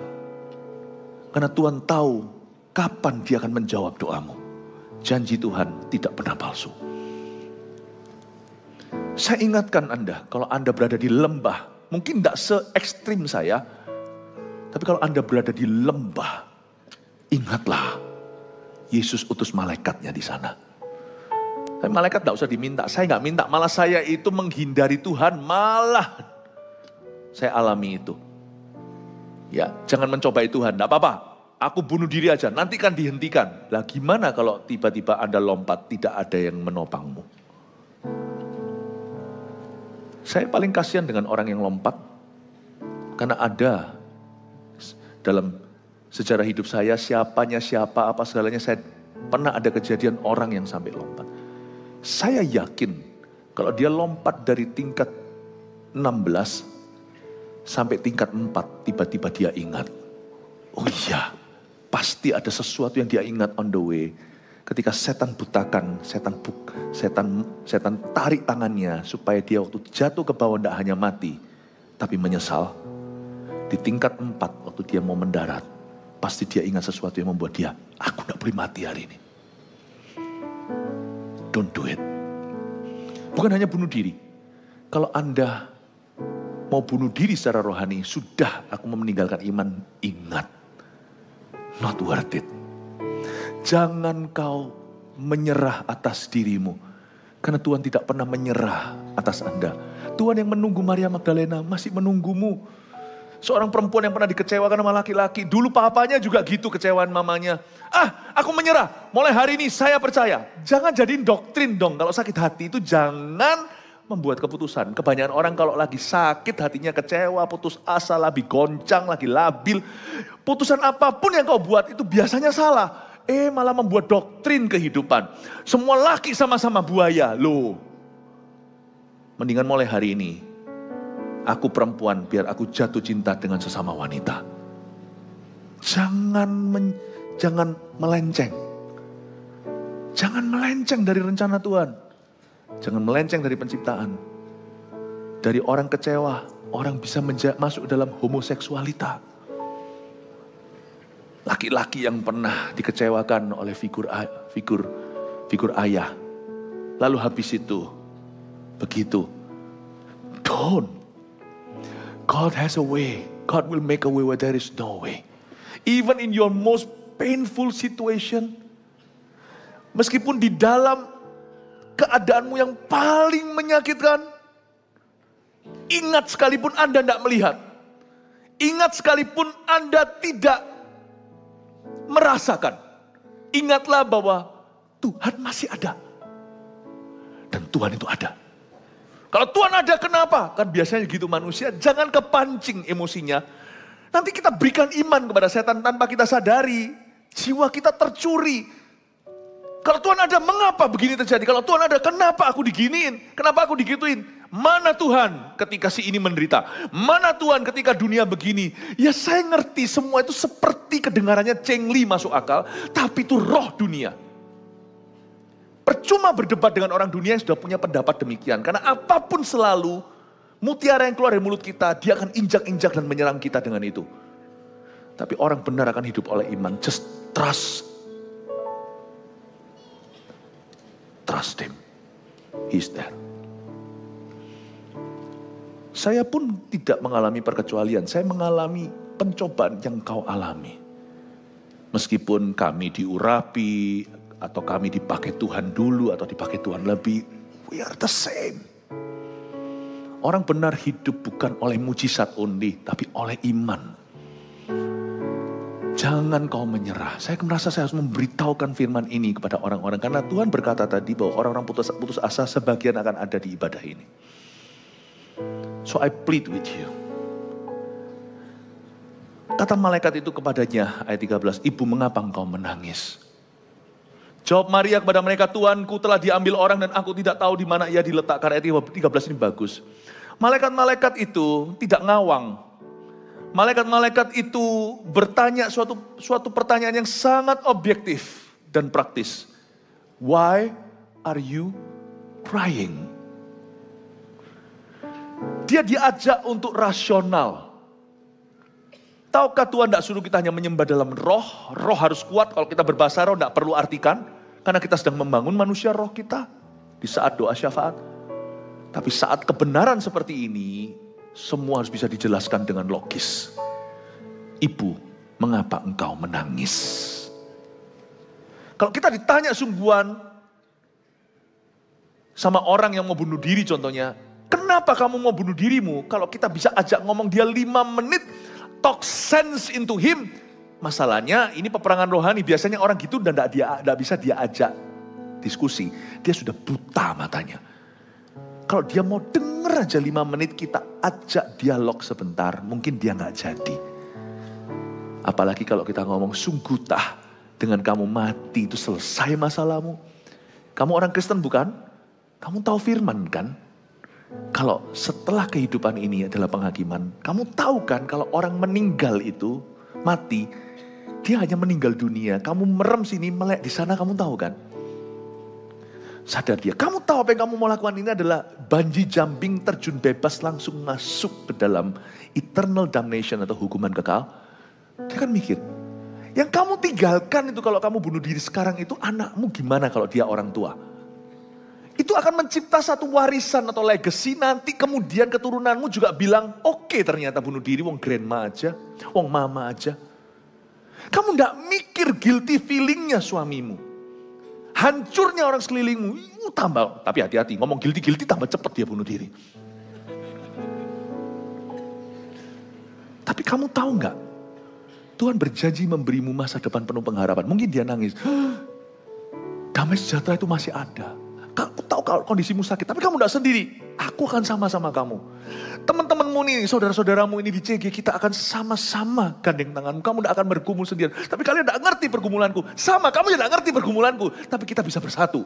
Karena Tuhan tahu kapan dia akan menjawab doamu. Janji Tuhan tidak pernah palsu. Saya ingatkan Anda, kalau Anda berada di lembah, mungkin tidak se-ekstrim saya, tapi kalau Anda berada di lembah, ingatlah, Yesus utus malaikatnya di sana. Tapi malaikat tidak usah diminta, saya nggak minta, malah saya itu menghindari Tuhan, malah saya alami itu. Ya, jangan mencobai Tuhan, tidak apa-apa, aku bunuh diri aja, nanti kan dihentikan. Lah gimana kalau tiba-tiba Anda lompat, tidak ada yang menopangmu? Saya paling kasihan dengan orang yang lompat, karena ada dalam sejarah hidup saya, siapanya siapa, apa segalanya, saya pernah ada kejadian orang yang sampai lompat. Saya yakin kalau dia lompat dari tingkat 16 sampai tingkat 4, tiba-tiba dia ingat. Oh iya, pasti ada sesuatu yang dia ingat on the way. Ketika setan butakan, setan tarik tangannya supaya dia waktu jatuh ke bawah tidak hanya mati, tapi menyesal. Di tingkat 4 waktu dia mau mendarat, pasti dia ingat sesuatu yang membuat dia, aku tidak boleh mati hari ini. Don't do it. Bukan hanya bunuh diri. Kalau Anda mau bunuh diri secara rohani, sudah aku mau meninggalkan iman, ingat, not worth it. Jangan kau menyerah atas dirimu, karena Tuhan tidak pernah menyerah atas Anda. Tuhan yang menunggu Maria Magdalena masih menunggumu. Seorang perempuan yang pernah dikecewakan sama laki-laki, dulu papanya juga gitu kecewaan mamanya. Aku menyerah, mulai hari ini saya percaya. Jangan jadiin doktrin dong, kalau sakit hati itu jangan membuat keputusan. Kebanyakan orang kalau lagi sakit hatinya kecewa, putus asa, lagi goncang, lagi labil. Putusan apapun yang kau buat itu biasanya salah. Malah membuat doktrin kehidupan. Semua laki sama-sama buaya. Loh, mendingan mulai hari ini, aku perempuan biar aku jatuh cinta dengan sesama wanita. Jangan melenceng. Jangan melenceng dari rencana Tuhan. Jangan melenceng dari penciptaan. Dari orang kecewa, orang bisa masuk dalam homoseksualita. Laki-laki yang pernah dikecewakan oleh figur ayah. Lalu habis itu, begitu. Don't. God has a way. God will make a way where there is no way. Even in your most painful situation, meskipun di dalam keadaanmu yang paling menyakitkan, ingat sekalipun Anda tidak melihat, ingat sekalipun Anda tidak merasakan, ingatlah bahwa Tuhan masih ada. Dan Tuhan itu ada. Kalau Tuhan ada, kenapa? Kan biasanya gitu manusia, jangan kepancing emosinya. Nanti kita berikan iman kepada setan tanpa kita sadari. Jiwa kita tercuri. Kalau Tuhan ada, mengapa begini terjadi? Kalau Tuhan ada, kenapa aku diginiin? Kenapa aku digituin? Mana Tuhan ketika si ini menderita? Mana Tuhan ketika dunia begini? Ya saya ngerti semua itu seperti kedengarannya cengli masuk akal, tapi itu roh dunia. Percuma berdebat dengan orang dunia yang sudah punya pendapat demikian. Karena apapun selalu, mutiara yang keluar dari mulut kita, dia akan injak-injak dan menyerang kita dengan itu. Tapi orang benar akan hidup oleh iman. Just trust. Trust him. He's there. Saya pun tidak mengalami perkecualian. Saya mengalami pencobaan yang kau alami. Meskipun kami diurapi, atau kami dipakai Tuhan dulu, atau dipakai Tuhan lebih, we are the same. Orang benar hidup bukan oleh mujizat only, tapi oleh iman. Jangan kau menyerah. Saya merasa saya harus memberitahukan firman ini kepada orang-orang. Karena Tuhan berkata tadi bahwa orang-orang putus asa sebagian akan ada di ibadah ini. So I plead with you. Kata malaikat itu kepadanya, ayat 13, Ibu mengapa engkau menangis? Jawab Maria kepada mereka, Tuanku telah diambil orang dan aku tidak tahu di mana ia diletakkan. Ayat 13 ini bagus. Malaikat-malaikat itu tidak ngawang. Malaikat-malaikat itu bertanya suatu pertanyaan yang sangat objektif dan praktis. Why are you crying? Dia diajak untuk rasional. Tahukah Tuhan tidak suruh kita hanya menyembah dalam roh? Roh harus kuat. Kalau kita berbahasa roh tidak perlu artikan. Karena kita sedang membangun manusia roh kita. Di saat doa syafaat. Tapi saat kebenaran seperti ini, semua harus bisa dijelaskan dengan logis. Ibu, mengapa engkau menangis? Kalau kita ditanya sungguhan sama orang yang mau bunuh diri contohnya, kenapa kamu mau bunuh dirimu? Kalau kita bisa ajak ngomong dia 5 menit, talk sense into him. Masalahnya ini peperangan rohani, biasanya orang gitu dan tidak bisa dia ajak diskusi. Dia sudah buta matanya. Kalau dia mau denger aja 5 menit, kita ajak dialog sebentar, mungkin dia gak jadi. Apalagi kalau kita ngomong sungguh tah, dengan kamu mati itu selesai masalahmu. Kamu orang Kristen bukan? Kamu tahu firman kan? Kalau setelah kehidupan ini adalah penghakiman, kamu tahu kan kalau orang meninggal itu, mati, dia hanya meninggal dunia. Kamu merem sini, melek di sana, kamu tahu kan? Sadar dia. Kamu tahu apa yang kamu mau lakukan ini adalah bungee jumping, terjun bebas langsung masuk ke dalam eternal damnation atau hukuman kekal. Dia kan mikir, yang kamu tinggalkan itu kalau kamu bunuh diri sekarang itu anakmu gimana kalau dia orang tua? Itu akan mencipta satu warisan atau legacy, nanti kemudian keturunanmu juga bilang, oke, ternyata bunuh diri, wong grandma aja, wong mama aja. Kamu gak mikir guilty feelingnya suamimu. Hancurnya orang sekelilingmu, tambah, tapi hati-hati, ngomong guilty tambah cepat dia bunuh diri. Tapi kamu tahu gak, Tuhan berjanji memberimu masa depan penuh pengharapan. Mungkin dia nangis, damai sejahtera itu masih ada. Kamu tahu kalau kondisimu sakit, tapi kamu tidak sendiri. Aku akan sama-sama kamu. Teman-temanmu ini, saudara-saudaramu ini di CG, kita akan sama-sama gandeng tanganmu. Kamu tidak akan bergumul sendirian. Tapi kalian tidak ngerti pergumulanku. Sama, kamu tidak ngerti pergumulanku. Tapi kita bisa bersatu.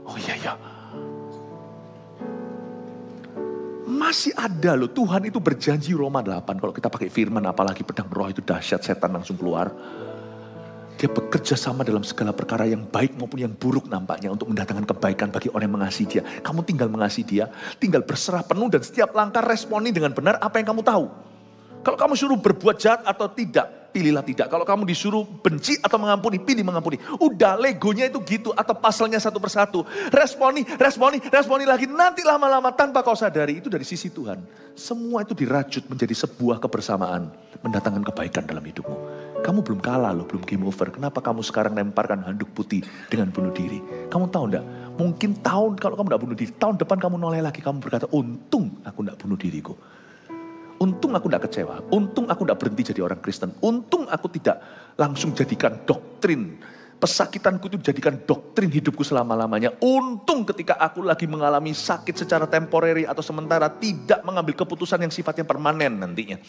Oh iya. Masih ada loh, Tuhan itu berjanji Roma 8. Kalau kita pakai firman, apalagi pedang roh itu dahsyat, setan langsung keluar. Dia bekerja sama dalam segala perkara yang baik maupun yang buruk nampaknya untuk mendatangkan kebaikan bagi orang yang mengasihi dia. Kamu tinggal mengasihi dia, tinggal berserah penuh dan setiap langkah responi dengan benar apa yang kamu tahu. Kalau kamu suruh berbuat jahat atau tidak, pilihlah tidak. Kalau kamu disuruh benci atau mengampuni, pilih mengampuni. Udah, legonya itu gitu atau pasalnya satu persatu. Responi lagi. Nanti lama-lama tanpa kau sadari itu dari sisi Tuhan. Semua itu dirajut menjadi sebuah kebersamaan, mendatangkan kebaikan dalam hidupmu. Kamu belum kalah loh, belum game over. Kenapa kamu sekarang lemparkan handuk putih dengan bunuh diri? Kamu tahu enggak? Mungkin kalau kamu enggak bunuh diri, tahun depan kamu noleh lagi, kamu berkata, untung aku enggak bunuh diriku. Untung aku enggak kecewa. Untung aku enggak berhenti jadi orang Kristen. Untung aku tidak langsung jadikan doktrin. Pesakitanku itu dijadikan doktrin hidupku selama-lamanya. Untung ketika aku lagi mengalami sakit secara temporary atau sementara, tidak mengambil keputusan yang sifatnya permanen nantinya.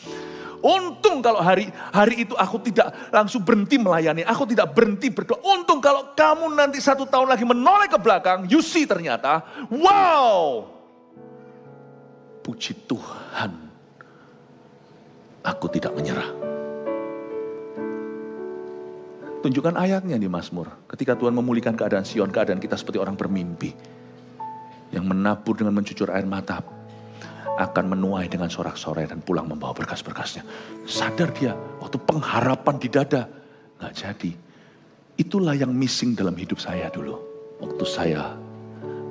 Untung kalau hari itu aku tidak langsung berhenti melayani. Aku tidak berhenti berdoa. Untung kalau kamu nanti 1 tahun lagi menoleh ke belakang. You see ternyata. Wow. Puji Tuhan. Aku tidak menyerah. Tunjukkan ayatnya di Mazmur. Ketika Tuhan memulihkan keadaan Sion. Keadaan kita seperti orang bermimpi. Yang menabur dengan mencucur air mata. Akan menuai dengan sorak-sorai dan pulang membawa berkas-berkasnya. Sadar dia, waktu pengharapan di dada, gak jadi. Itulah yang missing dalam hidup saya dulu. Waktu saya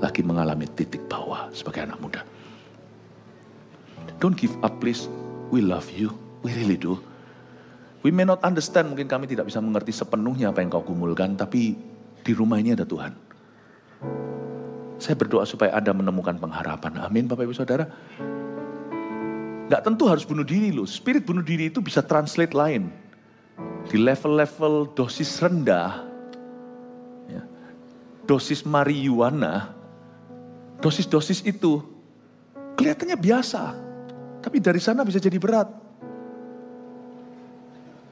lagi mengalami titik bawah sebagai anak muda. Don't give up please, we love you, we really do. We may not understand, mungkin kami tidak bisa mengerti sepenuhnya apa yang kau gumulkan, tapi di rumah ini ada Tuhan. Saya berdoa supaya Anda menemukan pengharapan. Amin Bapak Ibu Saudara. Gak tentu harus bunuh diri loh. Spirit bunuh diri itu bisa translate lain. Di level-level dosis rendah. Ya, dosis marijuana. Dosis-dosis itu kelihatannya biasa. Tapi dari sana bisa jadi berat.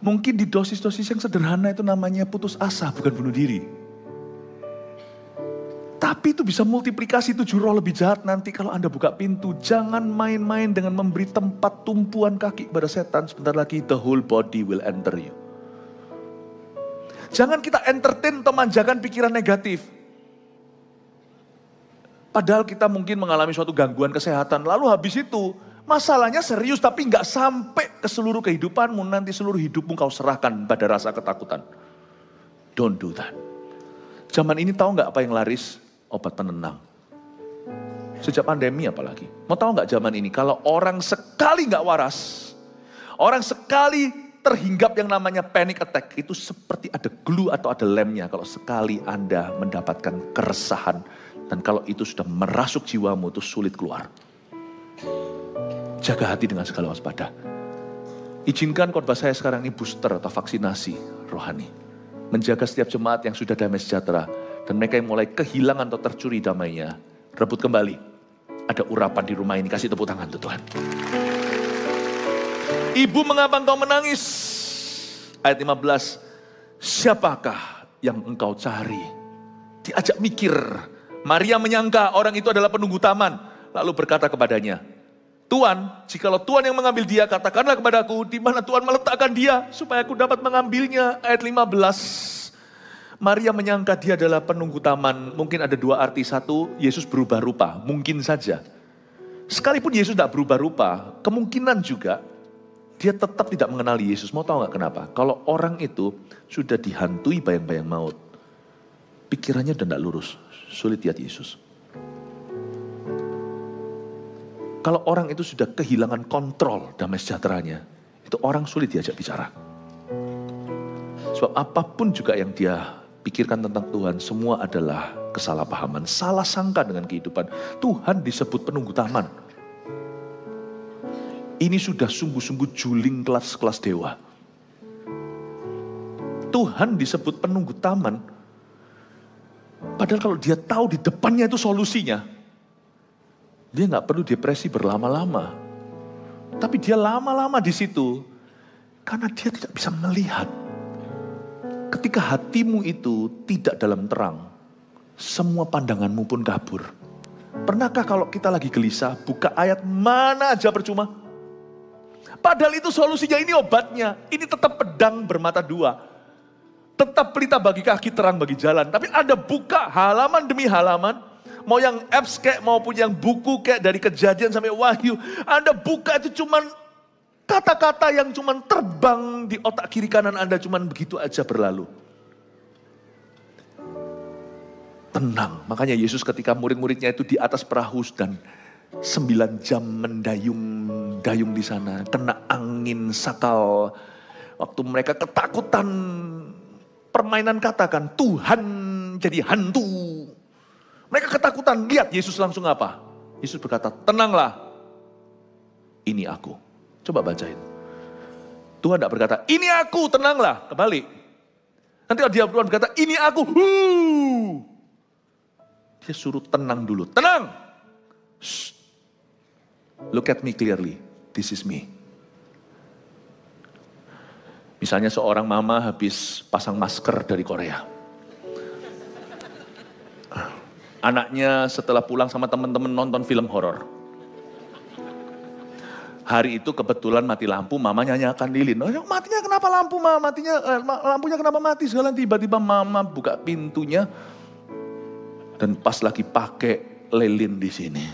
Mungkin di dosis-dosis yang sederhana itu namanya putus asa, bukan bunuh diri. Tapi itu bisa multiplikasi 7 roh lebih jahat nanti kalau Anda buka pintu. Jangan main-main dengan memberi tempat tumpuan kaki pada setan. Sebentar lagi the whole body will enter you. Jangan kita entertain atau manjakan pikiran negatif. Padahal kita mungkin mengalami suatu gangguan kesehatan. Lalu habis itu masalahnya serius tapi nggak sampai ke seluruh kehidupanmu. Nanti seluruh hidupmu kau serahkan pada rasa ketakutan. Don't do that. Zaman ini tahu nggak apa yang laris? Obat penenang. Sejak pandemi apalagi. Mau tahu nggak zaman ini? Kalau orang sekali nggak waras, orang sekali terhinggap yang namanya panic attack, itu seperti ada glue atau ada lemnya. Kalau sekali Anda mendapatkan keresahan, dan kalau itu sudah merasuk jiwamu, itu sulit keluar. Jaga hati dengan segala waspada. Izinkan khotbah saya sekarang ini booster atau vaksinasi rohani. Menjaga setiap jemaat yang sudah damai sejahtera. Dan mereka yang mulai kehilangan atau tercuri damainya. Rebut kembali. Ada urapan di rumah ini. Kasih tepuk tangan untuk Tuhan. Ibu, mengapa engkau menangis? Ayat 15. Siapakah yang engkau cari? Diajak mikir. Maria menyangka orang itu adalah penunggu taman. Lalu berkata kepadanya, Tuhan, jikalau Tuhan yang mengambil dia, katakanlah kepadaku di mana Tuhan meletakkan dia supaya aku dapat mengambilnya. Ayat 15. Maria menyangka dia adalah penunggu taman. Mungkin ada 2 arti. 1, Yesus berubah rupa. Mungkin saja. Sekalipun Yesus tidak berubah rupa, kemungkinan juga dia tetap tidak mengenali Yesus. Mau tahu nggak kenapa? Kalau orang itu sudah dihantui bayang-bayang maut. pikirannya udah tidak lurus, sulit lihat Yesus. Kalau orang itu sudah kehilangan kontrol damai sejahteranya, itu orang sulit diajak bicara. Sebab apapun juga yang dia pikirkan tentang Tuhan, semua adalah kesalahpahaman, salah sangka dengan kehidupan. Tuhan disebut penunggu taman. Ini sudah sungguh-sungguh juling kelas-kelas dewa. Tuhan disebut penunggu taman, padahal kalau dia tahu di depannya itu solusinya, dia nggak perlu depresi berlama-lama. Tapi dia lama-lama di situ karena dia tidak bisa melihat. Ketika hatimu itu tidak dalam terang, semua pandanganmu pun kabur. Pernahkah kalau kita lagi gelisah, buka ayat mana aja percuma? Padahal itu solusinya, ini obatnya. Ini tetap pedang bermata dua. Tetap pelita bagi kaki, terang bagi jalan. Tapi Anda buka halaman demi halaman, mau yang apps kayak maupun yang buku kayak dari Kejadian sampai Wahyu, Anda buka itu cuman kata-kata yang cuman terbang di otak kiri kanan Anda, cuman begitu aja berlalu. Tenang, makanya Yesus ketika murid-muridnya itu di atas perahu dan 9 jam mendayung di sana, kena angin sakal. Waktu mereka ketakutan, permainan katakan Tuhan jadi hantu. Mereka ketakutan, lihat Yesus langsung apa? Yesus berkata, tenanglah, ini aku. Coba bacain. Tuhan tidak berkata, ini aku, tenanglah, kembali. Nanti dia Tuhan berkata, ini aku. Dia suruh tenang dulu, tenang. Shh. Look at me clearly, this is me. Misalnya seorang mama habis pasang masker dari Korea. Anaknya setelah pulang sama teman-teman nonton film horor. Hari itu kebetulan mati lampu, mamanya nyanyikan lilin. Oh, matinya kenapa lampu, Ma? Lampunya kenapa mati? Sekalian tiba-tiba mama buka pintunya. Dan pas lagi pakai lilin di sini.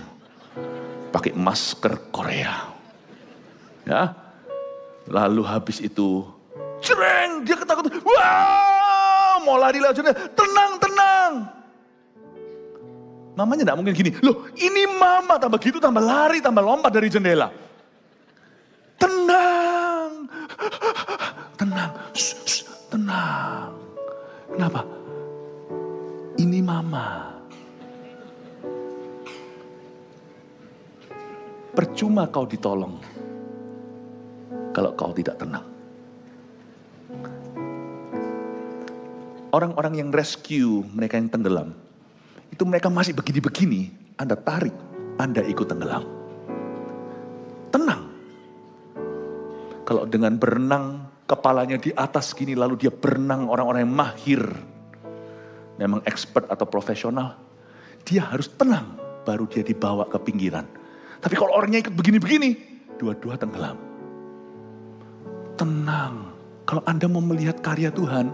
Pakai masker Korea. Ya. Lalu habis itu cereng, dia ketakutan. Wah, mau lari lewat jendela. Tenang, tenang. Mamanya tidak mungkin gini. Loh, ini mama tambah gitu, tambah lari, tambah lompat dari jendela. Tenang. Tenang. Shh, shh, tenang. Kenapa? Ini mama. Percuma kau ditolong kalau kau tidak tenang. Orang-orang yang rescue, mereka yang tenggelam, itu mereka masih begini-begini, Anda tarik, Anda ikut tenggelam. Tenang. Kalau dengan berenang, kepalanya di atas gini, lalu dia berenang, orang-orang yang mahir, memang expert atau profesional, dia harus tenang, baru dia dibawa ke pinggiran. Tapi kalau orangnya ikut begini-begini, dua-dua tenggelam. Tenang. Kalau Anda mau melihat karya Tuhan,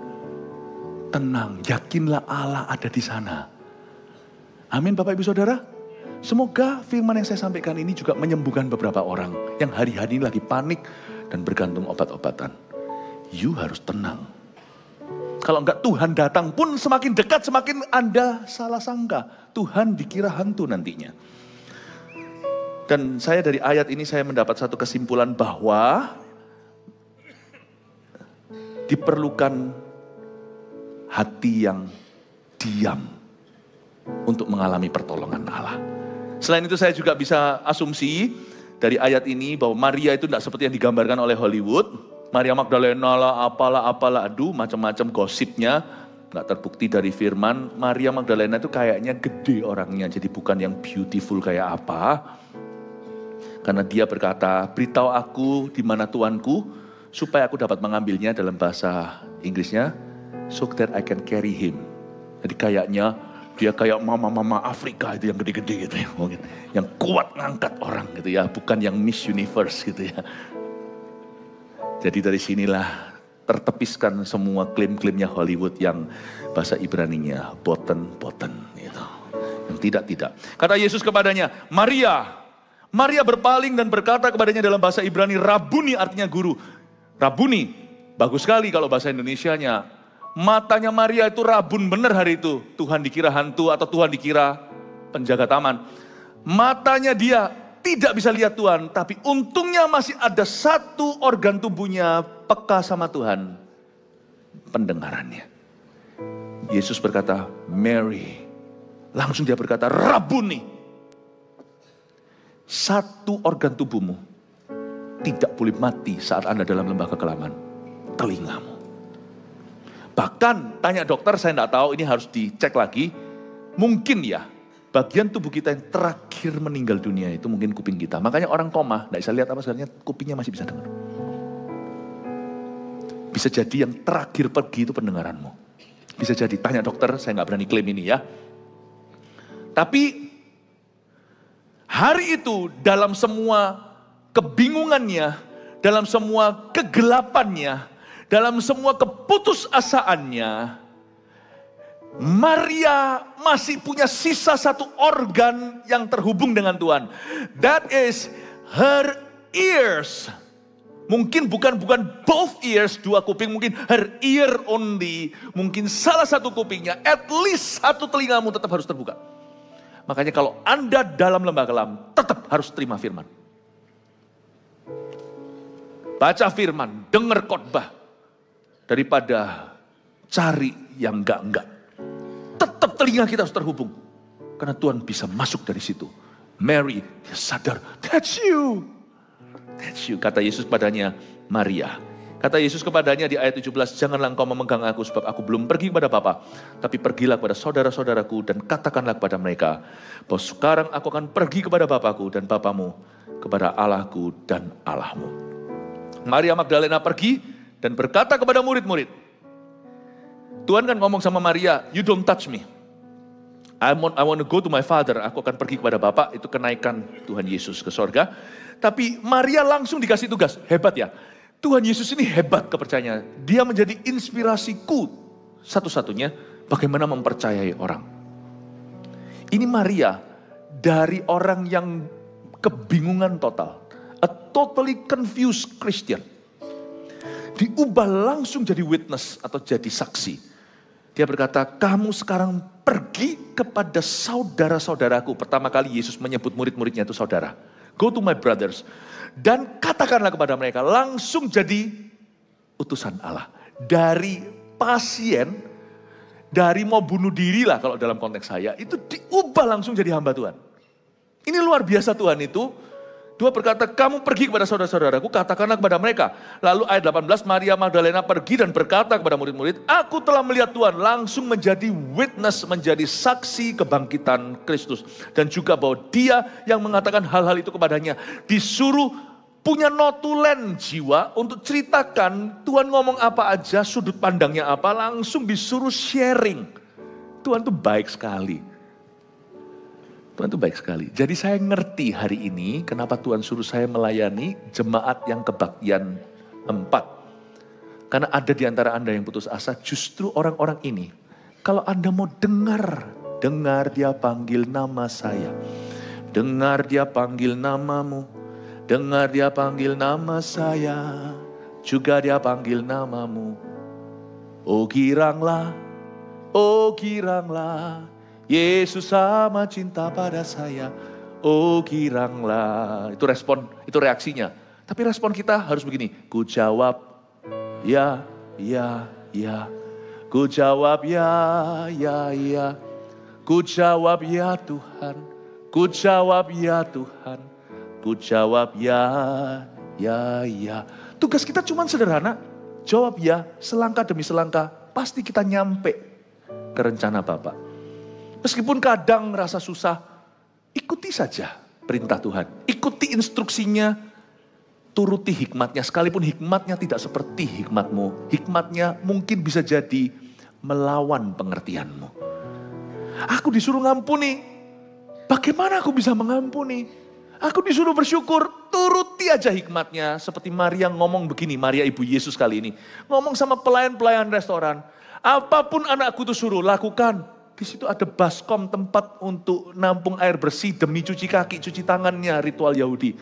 tenang, yakinlah Allah ada di sana. Amin Bapak Ibu Saudara. Semoga firman yang saya sampaikan ini juga menyembuhkan beberapa orang yang hari-hari ini lagi panik dan bergantung obat-obatan. You harus tenang. Kalau enggak Tuhan datang pun semakin dekat semakin Anda salah sangka. Tuhan dikira hantu nantinya. Dan saya dari ayat ini saya mendapat satu kesimpulan bahwa diperlukan hati yang diam untuk mengalami pertolongan Allah. Selain itu saya juga bisa asumsi dari ayat ini bahwa Maria itu tidak seperti yang digambarkan oleh Hollywood. Maria Magdalena lah, apalah, aduh macam-macam gosipnya. Nggak terbukti dari firman. Maria Magdalena itu kayaknya gede orangnya, jadi bukan yang beautiful kayak apa. Karena dia berkata, beritahu aku di mana Tuanku, supaya aku dapat mengambilnya, dalam bahasa Inggrisnya, so that I can carry him. Jadi kayaknya dia kayak mama-mama Afrika itu yang gede-gede gitu ya. Yang kuat ngangkat orang gitu ya, bukan yang Miss Universe gitu ya. Jadi dari sinilah tertepiskan semua klaim-klaimnya Hollywood yang bahasa Ibraninya boten-boten gitu. Yang tidak-tidak. Kata Yesus kepadanya, Maria. Maria berpaling dan berkata kepadanya dalam bahasa Ibrani, Rabuni artinya guru. Rabuni, bagus sekali kalau bahasa Indonesianya. Matanya Maria itu rabun benar hari itu. Tuhan dikira hantu atau Tuhan dikira penjaga taman. Matanya dia tidak bisa lihat Tuhan, tapi untungnya masih ada satu organ tubuhnya peka sama Tuhan, pendengarannya. Yesus berkata, Mary. Langsung dia berkata, Rabuni. Satu organ tubuhmu tidak boleh mati saat Anda dalam lembah kekelaman. Telingamu. Bahkan tanya dokter, saya tidak tahu, ini harus dicek lagi. Mungkin ya, bagian tubuh kita yang terakhir meninggal dunia itu mungkin kuping kita. Makanya orang koma, tidak bisa lihat apa sebenarnya, kupingnya masih bisa dengar. Bisa jadi yang terakhir pergi itu pendengaranmu. Bisa jadi, tanya dokter, saya nggak berani klaim ini ya. Tapi hari itu dalam semua kebingungannya, dalam semua kegelapannya, dalam semua keputusasaannya, Maria masih punya sisa satu organ yang terhubung dengan Tuhan. That is her ears. Mungkin bukan both ears, dua kuping, mungkin her ear only. Mungkin salah satu kupingnya, at least satu telingamu tetap harus terbuka. Makanya kalau Anda dalam lembah kelam, tetap harus terima firman. Baca firman, dengar khotbah, daripada cari yang enggak-enggak. Tetap telinga kita harus terhubung. Karena Tuhan bisa masuk dari situ. Mary, dia sadar, that's you. That's you, kata Yesus kepadanya, Maria. Kata Yesus kepadanya di ayat 17, janganlah engkau memegang aku sebab aku belum pergi kepada Bapa. Tapi pergilah kepada saudara-saudaraku dan katakanlah kepada mereka, bahwa sekarang aku akan pergi kepada Bapakku dan Bapamu, kepada Allahku dan Allahmu. Maria Magdalena pergi dan berkata kepada murid-murid, Tuhan kan ngomong sama Maria, you don't touch me. I want to go to my Father. Aku akan pergi kepada Bapa. Itu kenaikan Tuhan Yesus ke sorga. Tapi Maria langsung dikasih tugas. Hebat ya. Tuhan Yesus ini hebat kepercayaannya. Dia menjadi inspirasiku satu-satunya bagaimana mempercayai orang. Ini Maria dari orang yang kebingungan total. A totally confused Christian. Diubah langsung jadi witness atau jadi saksi. Dia berkata, kamu sekarang pergi kepada saudara-saudaraku. Pertama kali Yesus menyebut murid-muridnya itu saudara. Go to my brothers. Dan katakanlah kepada mereka, langsung jadi utusan Allah. Dari pasien, dari mau bunuh diri lah kalau dalam konteks saya, itu diubah langsung jadi hamba Tuhan. Ini luar biasa Tuhan itu. Dia berkata, kamu pergi kepada saudara-saudaraku, katakanlah kepada mereka. Lalu ayat 18, Maria Magdalena pergi dan berkata kepada murid-murid, aku telah melihat Tuhan, langsung menjadi witness, menjadi saksi kebangkitan Kristus. Dan juga bahwa dia yang mengatakan hal-hal itu kepadanya, disuruh punya notulen jiwa untuk ceritakan Tuhan ngomong apa aja, sudut pandangnya apa, langsung disuruh sharing. Tuhan itu baik sekali. Tuhan itu baik sekali. Jadi saya ngerti hari ini kenapa Tuhan suruh saya melayani jemaat yang kebaktian 4. Karena ada di antara Anda yang putus asa, justru orang-orang ini. Kalau Anda mau dengar dia panggil nama saya. Dengar dia panggil namamu. Dengar dia panggil nama saya. Juga dia panggil namamu. Oh giranglah, oh giranglah. Yesus sama cinta pada saya, oh giranglah. Itu respon, itu reaksinya. Tapi respon kita harus begini, ku jawab, ya, ya, ya. Ku jawab, ya, ya, ya. Ku jawab, ya Tuhan. Ku jawab, ya Tuhan. Ku jawab, ya, ya, ya. Tugas kita cuma sederhana, jawab ya, selangkah demi selangkah. Pasti kita nyampe ke rencana Bapa. Meskipun kadang rasa susah, ikuti saja perintah Tuhan. Ikuti instruksinya, turuti hikmatnya. Sekalipun hikmatnya tidak seperti hikmatmu. Hikmatnya mungkin bisa jadi melawan pengertianmu. Aku disuruh ngampuni. Bagaimana aku bisa mengampuni? Aku disuruh bersyukur, turuti aja hikmatnya. Seperti Maria ngomong begini, Maria ibu Yesus kali ini. Ngomong sama pelayan-pelayan restoran. Apapun anakku itu suruh lakukan. Di situ ada baskom, tempat untuk nampung air bersih demi cuci kaki, cuci tangannya, ritual Yahudi.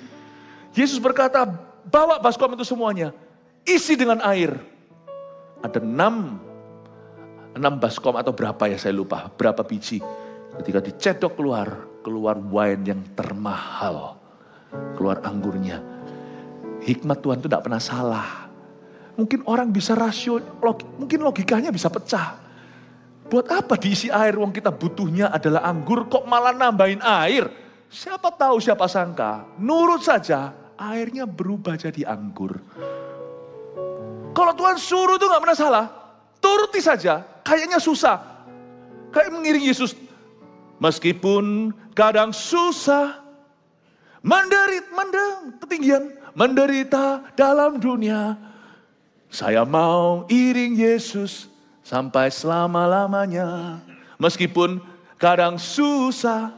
Yesus berkata, bawa baskom itu semuanya, isi dengan air. Ada 6 6 baskom atau berapa ya saya lupa, berapa biji. Ketika dicedok keluar wine yang termahal, keluar anggurnya. Hikmat Tuhan itu tidak pernah salah. Mungkin orang bisa mungkin logikanya bisa pecah. Buat apa diisi air, wong kita butuhnya adalah anggur, kok malah nambahin air? Siapa tahu, siapa sangka, nurut saja, airnya berubah jadi anggur. Kalau Tuhan suruh itu gak pernah salah, turuti saja, kayaknya susah. Kayak mengiring Yesus, meskipun kadang susah, menderita dalam dunia, saya mau iring Yesus sampai selama-lamanya. Meskipun kadang susah,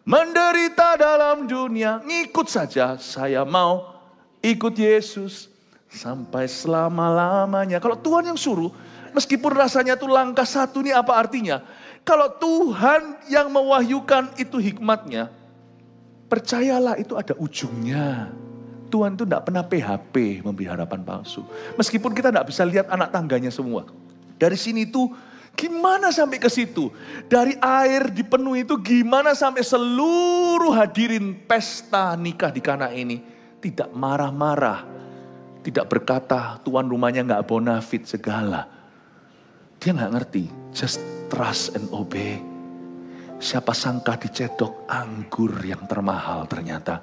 menderita dalam dunia, ngikut saja. Saya mau ikut Yesus sampai selama-lamanya. Kalau Tuhan yang suruh, meskipun rasanya itu langkah satu, ini apa artinya? Kalau Tuhan yang mewahyukan itu hikmatnya, percayalah itu ada ujungnya. Tuhan itu tidak pernah PHP, memberi harapan palsu. Meskipun kita tidak bisa lihat anak tangganya semua. Dari sini tuh gimana sampai ke situ? Dari air dipenuhi itu gimana sampai seluruh hadirin pesta nikah di Kana ini tidak marah-marah, tidak berkata tuan rumahnya nggak bonafit segala. Dia nggak ngerti, just trust and obey. Siapa sangka dicedok anggur yang termahal ternyata.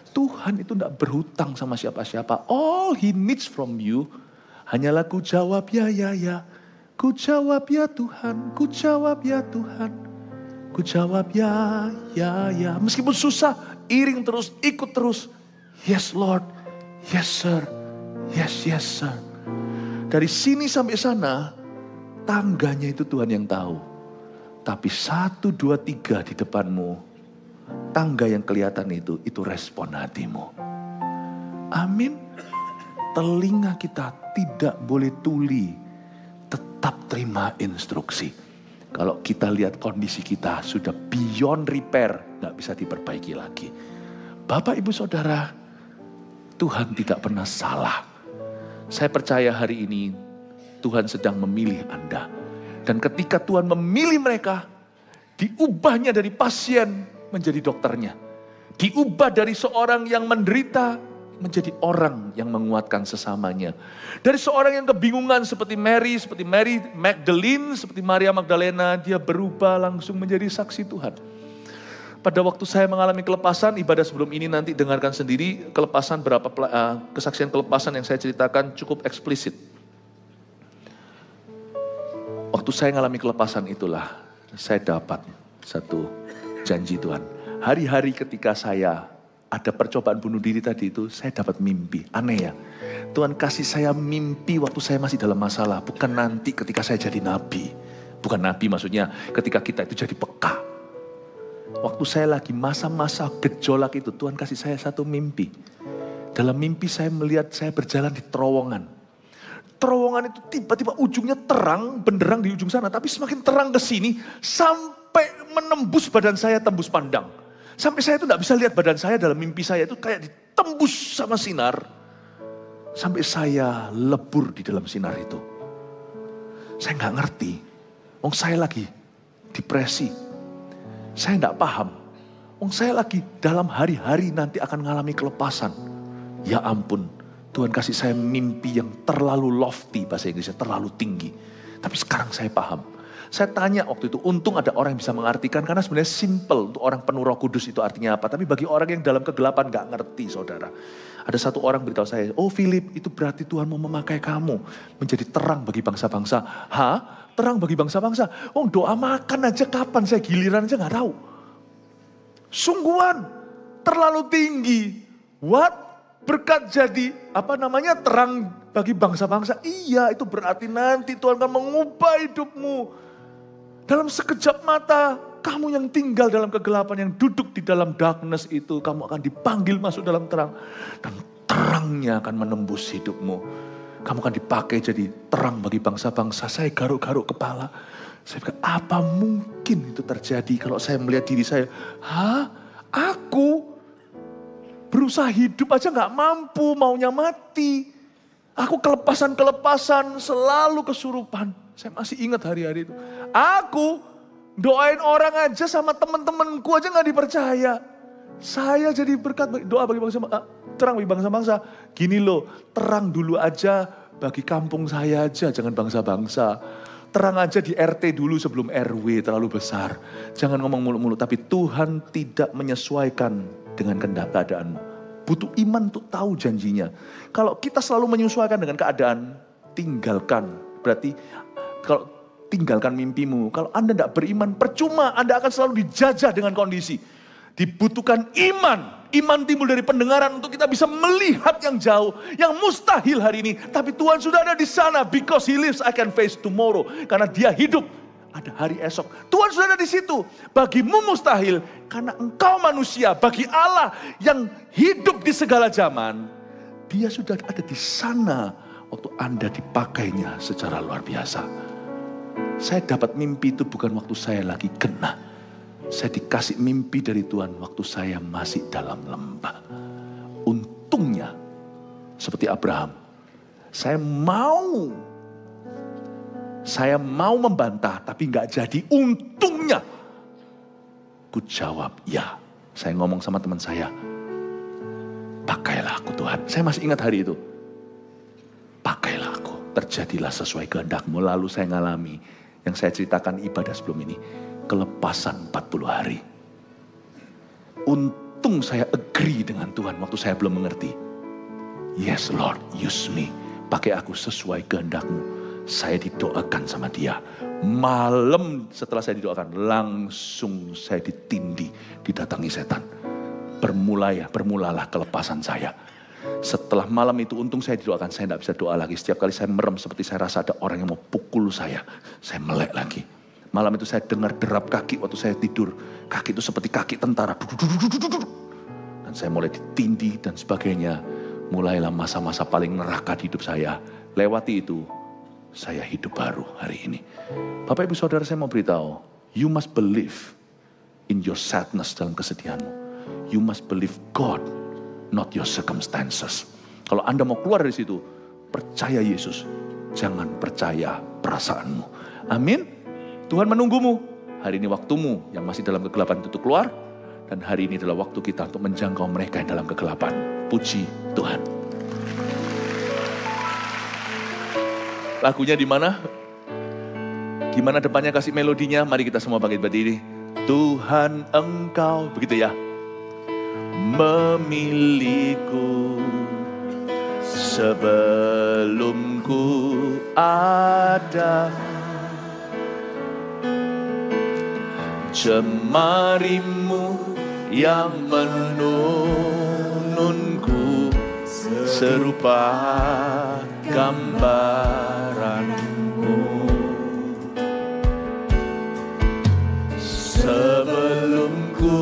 Tuhan itu tidak berhutang sama siapa-siapa. All he needs from you hanyalah ku jawab ya. Ku jawab ya Tuhan, ku jawab ya Tuhan, ku jawab ya. Meskipun susah, iring terus, ikut terus. Yes Lord, yes sir, yes sir. Dari sini sampai sana, tangganya itu Tuhan yang tahu. Tapi 1, 2, 3 di depanmu, tangga yang kelihatan itu respon hatimu. Amin. Telinga kita tidak boleh tuli. Tetap terima instruksi. Kalau kita lihat kondisi kita sudah beyond repair, gak bisa diperbaiki lagi. Bapak, Ibu, Saudara, Tuhan tidak pernah salah. Saya percaya hari ini Tuhan sedang memilih Anda. Dan ketika Tuhan memilih mereka, diubahnya dari pasien menjadi dokternya. Diubah dari seorang yang menderita menjadi orang yang menguatkan sesamanya. Dari seorang yang kebingungan seperti Mary Magdalene, seperti Maria Magdalena, dia berubah langsung menjadi saksi Tuhan. Pada waktu saya mengalami kelepasan, ibadah sebelum ini nanti dengarkan sendiri, kesaksian kelepasan yang saya ceritakan cukup eksplisit. Waktu saya mengalami kelepasan itulah, saya dapat satu janji Tuhan. Hari-hari ketika saya ada percobaan bunuh diri tadi itu, saya dapat mimpi. Aneh ya. Tuhan kasih saya mimpi waktu saya masih dalam masalah. Bukan nanti ketika saya jadi nabi. Bukan nabi maksudnya ketika kita itu jadi peka. Waktu saya lagi masa-masa gejolak itu, Tuhan kasih saya satu mimpi. Dalam mimpi saya melihat saya berjalan di terowongan. Terowongan itu tiba-tiba ujungnya terang, benderang di ujung sana. Tapi semakin terang ke sini, sampai menembus badan saya, tembus pandang. Sampai saya itu tidak bisa lihat badan saya dalam mimpi saya itu kayak ditembus sama sinar. Sampai saya lebur di dalam sinar itu. Saya nggak ngerti. Saya lagi depresi. Saya tidak paham. Saya lagi dalam hari-hari nanti akan mengalami kelepasan. Ya ampun, Tuhan kasih saya mimpi yang terlalu lofty, bahasa Inggrisnya terlalu tinggi. Tapi sekarang saya paham. Saya tanya waktu itu, untung ada orang yang bisa mengartikan, karena sebenarnya simple untuk orang penuh Roh Kudus itu artinya apa. Tapi bagi orang yang dalam kegelapan gak ngerti, saudara. Ada satu orang beritahu saya, oh Philip, itu berarti Tuhan mau memakai kamu menjadi terang bagi bangsa-bangsa. Hah? Terang bagi bangsa-bangsa? Doa makan aja kapan, saya giliran aja gak tahu. Sungguhan, terlalu tinggi. What? Berkat jadi, terang bagi bangsa-bangsa. Iya, itu berarti nanti Tuhan akan mengubah hidupmu. Dalam sekejap mata, kamu yang tinggal dalam kegelapan, yang duduk di dalam darkness itu, kamu akan dipanggil masuk dalam terang. Dan terangnya akan menembus hidupmu. Kamu akan dipakai jadi terang bagi bangsa-bangsa. Saya garuk-garuk kepala. Saya pikir, apa mungkin itu terjadi kalau saya melihat diri saya? Hah? Aku berusaha hidup aja gak mampu, maunya mati. Aku kelepasan, selalu kesurupan. Saya masih ingat hari-hari itu. Aku doain orang aja sama teman-temanku aja gak dipercaya. Saya jadi berkat, doa bagi bangsa, terang bagi bangsa-bangsa. Gini loh, terang dulu aja bagi kampung saya aja, jangan bangsa-bangsa. Terang aja di RT dulu sebelum RW terlalu besar. Jangan ngomong mulut-mulut, tapi Tuhan tidak menyesuaikan dengan keadaanmu. Butuh iman untuk tahu janjinya. Kalau kita selalu menyesuaikan dengan keadaan, tinggalkan. Berarti kalau tinggalkan mimpimu. Kalau Anda tidak beriman, percuma. Anda akan selalu dijajah dengan kondisi. Dibutuhkan iman. Iman timbul dari pendengaran untuk kita bisa melihat yang jauh. Yang mustahil hari ini. Tapi Tuhan sudah ada di sana. Because He lives, I can face tomorrow. Karena Dia hidup. Ada hari esok. Tuhan sudah ada di situ. Bagimu mustahil. Karena engkau manusia. Bagi Allah yang hidup di segala zaman. Dia sudah ada di sana. Waktu Anda dipakainya secara luar biasa. Saya dapat mimpi itu bukan waktu saya lagi kena. Saya dikasih mimpi dari Tuhan waktu saya masih dalam lembah. Untungnya. Seperti Abraham. Saya mau membantah, tapi gak jadi. Untungnya, ku jawab ya. Saya ngomong sama teman saya, pakailah aku Tuhan. Saya masih ingat hari itu. Pakailah aku, terjadilah sesuai kehendak-Mu. Lalu saya ngalami, yang saya ceritakan ibadah sebelum ini, kelepasan 40 hari. Untung saya agree dengan Tuhan waktu saya belum mengerti. Yes Lord, use me. Pakai aku sesuai kehendak-Mu. Saya didoakan sama Dia. Malam setelah saya didoakan, langsung saya ditindih, didatangi setan. Bermulalah kelepasan saya. Setelah malam itu untung saya didoakan, saya tidak bisa doa lagi. Setiap kali saya merem seperti saya rasa ada orang yang mau pukul saya melek lagi. Malam itu saya dengar derap kaki waktu saya tidur. Kaki itu seperti kaki tentara. Dan saya mulai ditindih dan sebagainya. Mulailah masa-masa paling neraka di hidup saya. Lewati itu, saya hidup baru hari ini. Bapak Ibu Saudara, saya mau beritahu, you must believe in your sadness, dalam kesedihanmu. You must believe God, not your circumstances. Kalau Anda mau keluar dari situ, percaya Yesus, jangan percaya perasaanmu. Amin. Tuhan menunggumu. Hari ini waktumu yang masih dalam kegelapan itu keluar, dan hari ini adalah waktu kita untuk menjangkau mereka yang dalam kegelapan. Puji Tuhan. Lagunya di mana? Gimana depannya, kasih melodinya? Mari kita semua bangkit berdiri. Tuhan Engkau, begitu ya. Memilihku sebelum ku ada. Jemarimu yang menununku serupa gambaranmu. Sebelum ku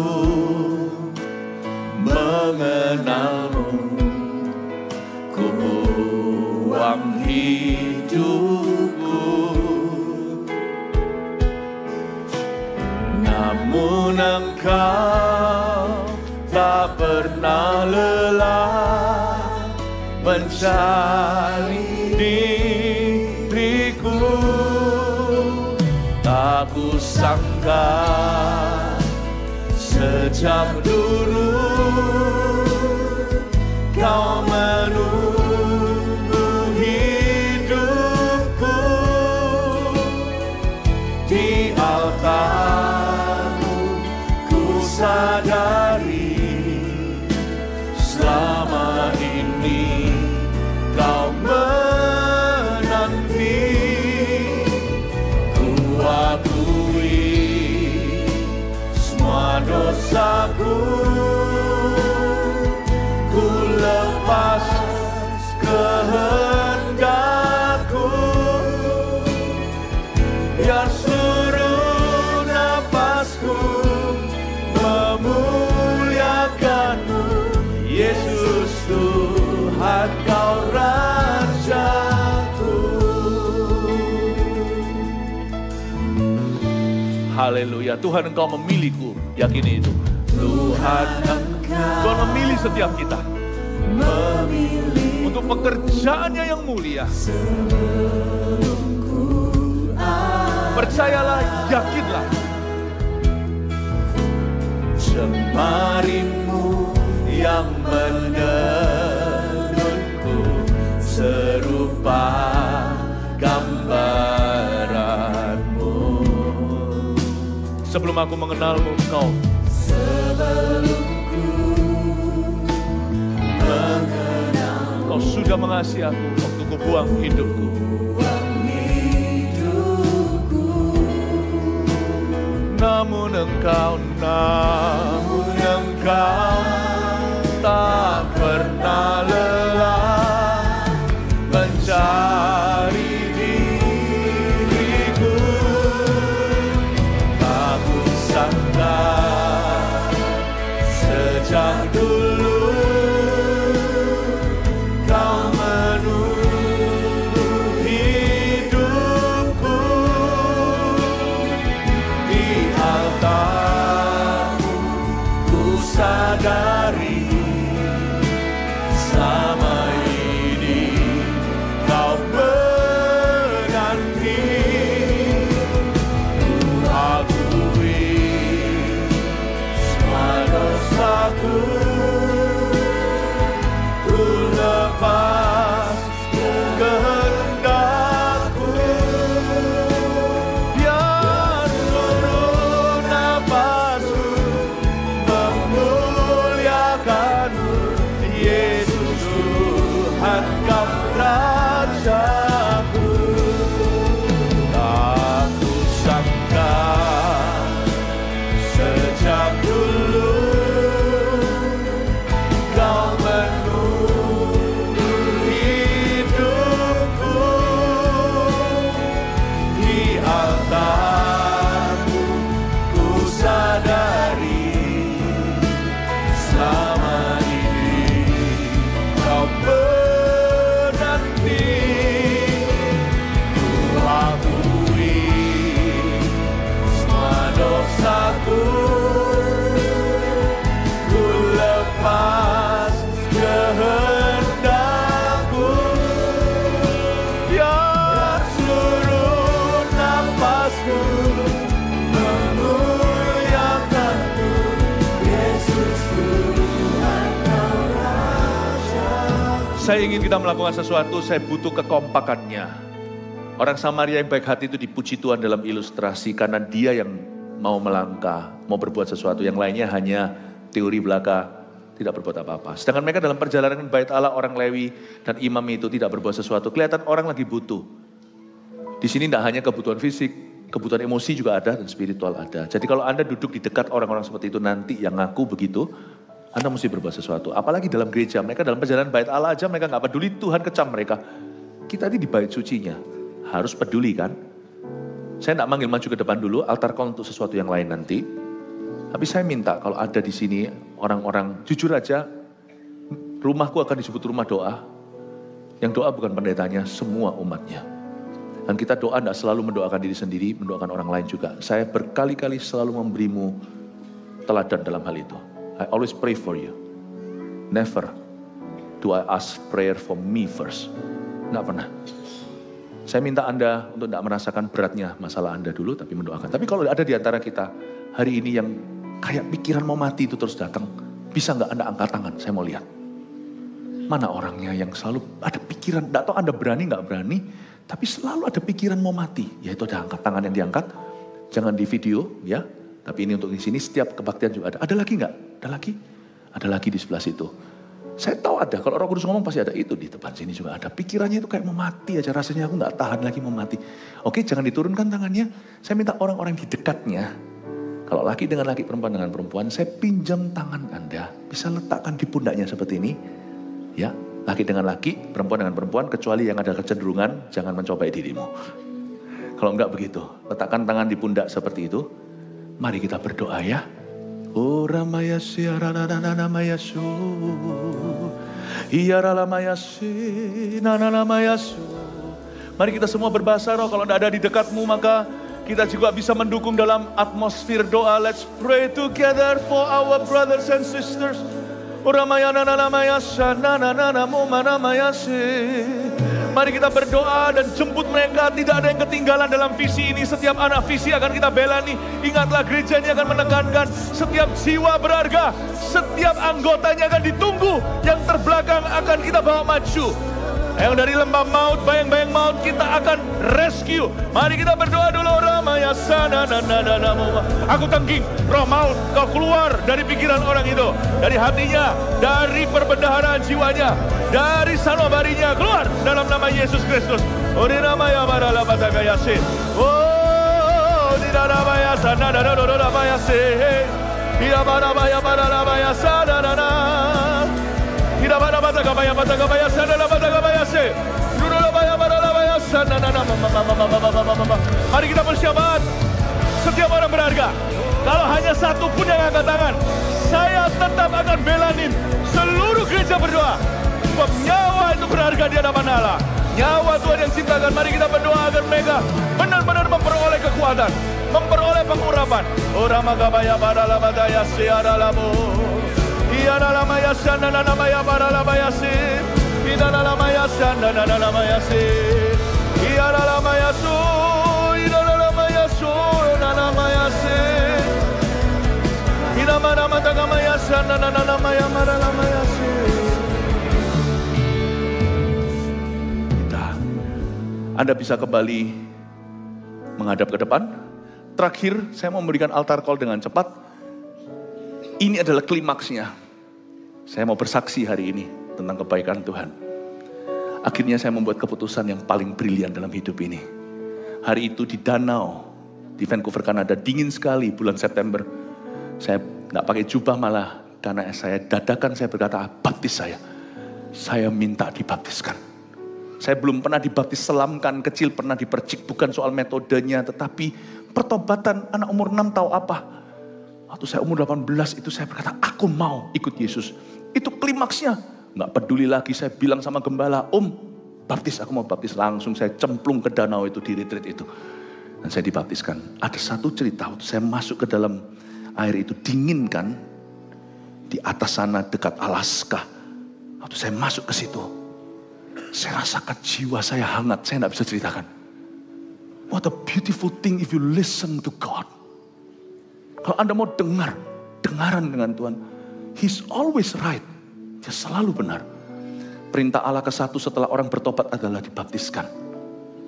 mengenalmu, ku buang hidupku. Namun Engkau tak pernah lelah mencari diriku. Tak kusangka sejak dulu Kau menunggu hidupku di altar-Mu. Ku sadari selama ini Kau menanti. Ku akui semua dosaku, ku lepas kehendakku. Biar seluruh nafasku memuliakan-Mu, Yesus Tuhan, Kau Rajaku. Haleluya, Tuhan Engkau memilihku, yakini itu. Tuhan memilih setiap kita. untuk pekerjaannya yang mulia. Percayalah, yakinlah. Jemarimu yang menenunku serupa gambaranmu. Sebelum aku mengenalmu, Engkau. Sebelum ku mengenalmu, Kau sudah mengasihi aku waktu ku buang hidupku. Namun Engkau tak pernah lelah mencari diriku. Aku sangka sejak dulu Kau menunggu hidupku di altar-Mu. Ku sadari selama ini Kau menanti. Ku akui semua dosaku, ku lepas kehendakku. Biar seluruh nafasku memuliakan-Mu, Yesus Tuhan Kau Rajaku. Tak kusangka sejak dulu Kau menunggu hidupku di altar-Mu. Ku sadari selama ini Kau menanti. Ku akui semua dosaku, ku lepas kehendakku. Biar seluruh nafasku memuliakan-Mu, Yesus Tuhan Kau Raja. Saya ingin kita melakukan sesuatu, saya butuh kekompakannya. Orang Samaria yang baik hati itu dipuji Tuhan dalam ilustrasi karena dia yang mau melangkah, mau berbuat sesuatu. Yang lainnya hanya teori belaka, tidak berbuat apa-apa. Sedangkan mereka dalam perjalanan bait Allah, orang Lewi dan imam itu tidak berbuat sesuatu. Kelihatan orang lagi butuh. Di sini tidak hanya kebutuhan fisik, kebutuhan emosi juga ada dan spiritual ada. Jadi kalau Anda duduk di dekat orang-orang seperti itu nanti yang ngaku begitu, Anda mesti berbuat sesuatu. Apalagi dalam gereja, mereka dalam perjalanan bait Allah aja mereka nggak peduli, Tuhan kecam mereka. Kita ini di bait sucinya, harus peduli kan? Saya tidak manggil maju ke depan dulu, altar call untuk sesuatu yang lain nanti. Tapi saya minta kalau ada di sini orang-orang, jujur aja, rumahku akan disebut rumah doa. Yang doa bukan pendetanya, semua umatnya. Dan kita doa tidak selalu mendoakan diri sendiri, mendoakan orang lain juga. Saya berkali-kali selalu memberimu teladan dalam hal itu. I always pray for you. Never do I ask prayer for me first. Nggak pernah. Saya minta Anda untuk tidak merasakan beratnya masalah Anda dulu, tapi mendoakan. Tapi kalau ada di antara kita hari ini yang kayak pikiran mau mati itu terus datang, bisa nggak Anda angkat tangan? Saya mau lihat. Mana orangnya yang selalu ada pikiran, tidak tahu Anda berani nggak berani, tapi selalu ada pikiran mau mati. Yaitu ada angkat tangan yang diangkat, jangan di video ya. Tapi ini untuk di sini setiap kebaktian juga ada. Ada lagi nggak? Ada lagi? Ada lagi di sebelah situ. Saya tahu ada, kalau Roh Kudus ngomong pasti ada itu di depan sini juga ada. Pikirannya itu kayak mau mati aja, rasanya aku nggak tahan lagi mau mati. Oke, jangan diturunkan tangannya. Saya minta orang-orang di dekatnya, kalau laki dengan laki, perempuan dengan perempuan, saya pinjam tangan Anda, bisa letakkan di pundaknya seperti ini. Ya, laki dengan laki, perempuan dengan perempuan, kecuali yang ada kecenderungan, jangan mencobai dirimu. Kalau enggak begitu, letakkan tangan di pundak seperti itu. Mari kita berdoa ya. Oh ramayasi arananamayasu, iyaralamayasi nananamayasu. Mari kita semua berbahasa roh. Kalau tidak ada di dekatmu, maka kita juga bisa mendukung dalam atmosfer doa. Let's pray together for our brothers and sisters. Mari kita berdoa dan jemput mereka. Tidak ada yang ketinggalan dalam visi ini. Setiap anak visi akan kita belani. Ingatlah, gereja ini akan menekankan setiap jiwa berharga, setiap anggotanya akan ditunggu. Yang terbelakang akan kita bawa maju. Yang dari lembah maut, bayang-bayang maut, kita akan rescue. Mari kita berdoa dulu. Aku tengking, roh maut, kau keluar dari pikiran orang itu, dari hatinya, dari perbendaharaan jiwanya, dari sanubarinya, keluar dalam nama Yesus Kristus. Oh, di nama ya barala batagayase. Oh, di nama ya sana da bayase. Di nama ya barala bayasa da. Mari kita persiapan. Setiap orang berharga. Kalau hanya satu pun yang angkat tangan, saya tetap akan belanin. Seluruh gereja berdoa. Sebab nyawa itu berharga di hadapan Allah. Nyawa Tuhan yang cintakan. Mari kita berdoa agar mereka benar-benar memperoleh kekuatan, memperoleh pengurapan. Ora magabaya barala badaya siaralamu. Iyana lamaya sana namaya barala bayasi. Iyana lamaya sana namaya si. Iyana lamaya su. Iyana lamaya su namaya si. Iyana nama tagamaya sana namaya barala bayasi. Anda bisa kembali menghadap ke depan. Terakhir, saya mau memberikan altar call dengan cepat. Ini adalah klimaksnya. Saya mau bersaksi hari ini tentang kebaikan Tuhan. Akhirnya saya membuat keputusan yang paling brilian dalam hidup ini. Hari itu di danau, di Vancouver, Kanada, dingin sekali bulan September. Saya nggak pakai jubah malah, karena saya dadakan saya berkata, baptis saya. Saya minta dibaptiskan. Saya belum pernah dibaptis selamkan, kecil pernah dipercik, bukan soal metodenya, tetapi pertobatan. Anak umur 6 tahu apa? Waktu saya umur 18 itu saya berkata, aku mau ikut Yesus. Itu klimaksnya. Nggak peduli lagi, saya bilang sama gembala, baptis, aku mau baptis. Langsung saya cemplung ke danau itu, di retreat itu. Dan saya dibaptiskan. Ada satu cerita, waktu saya masuk ke dalam air itu, dingin kan? Di atas sana dekat Alaska. Waktu saya masuk ke situ, saya rasakan jiwa saya hangat, saya nggak bisa ceritakan. What a beautiful thing if you listen to God. Kalau Anda mau dengaran dengan Tuhan, He's always right. Dia selalu benar. Perintah Allah ke-1 setelah orang bertobat adalah dibaptiskan.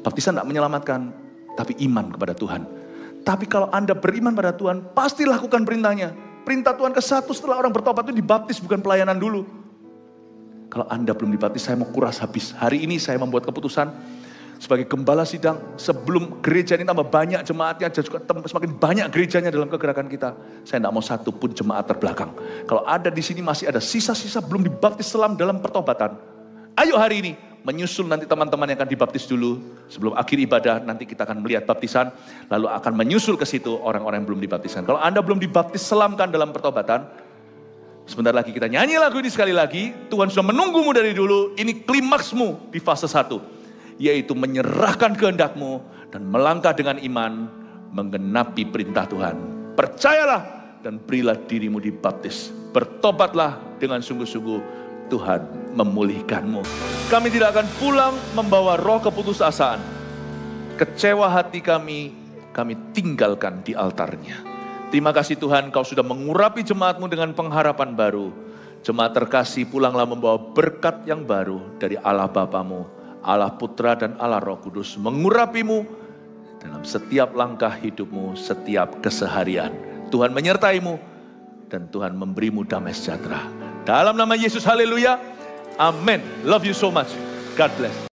Baptisan tidak menyelamatkan, tapi iman kepada Tuhan. Tapi kalau Anda beriman pada Tuhan, pasti lakukan perintahnya. Perintah Tuhan ke-1 setelah orang bertobat itu dibaptis, bukan pelayanan dulu. Kalau Anda belum dibaptis, saya mau kuras habis. Hari ini saya membuat keputusan sebagai gembala sidang, sebelum gereja ini tambah banyak jemaatnya, juga semakin banyak gerejanya dalam kegerakan kita. Saya tidak mau satu pun jemaat terbelakang. Kalau ada di sini masih ada sisa-sisa belum dibaptis selam dalam pertobatan. Ayo hari ini menyusul nanti teman-teman yang akan dibaptis dulu. Sebelum akhir ibadah nanti kita akan melihat baptisan. Lalu akan menyusul ke situ orang-orang yang belum dibaptiskan. Kalau Anda belum dibaptis selamkan dalam pertobatan, sebentar lagi kita nyanyi lagu ini sekali lagi. Tuhan sudah menunggumu dari dulu. Ini klimaksmu di fase 1. Yaitu menyerahkan kehendakmu dan melangkah dengan iman. Menggenapi perintah Tuhan. Percayalah dan berilah dirimu dibaptis. Bertobatlah dengan sungguh-sungguh. Tuhan memulihkanmu. Kami tidak akan pulang membawa roh keputusasaan. Kecewa hati kami tinggalkan di altarnya. Terima kasih Tuhan, Kau sudah mengurapi jemaatmu dengan pengharapan baru. Jemaat terkasih, pulanglah membawa berkat yang baru dari Allah Bapamu, Allah Putra dan Allah Roh Kudus. Mengurapimu dalam setiap langkah hidupmu, setiap keseharian. Tuhan menyertaimu dan Tuhan memberimu damai sejahtera. Dalam nama Yesus, haleluya. Amin. Love you so much. God bless.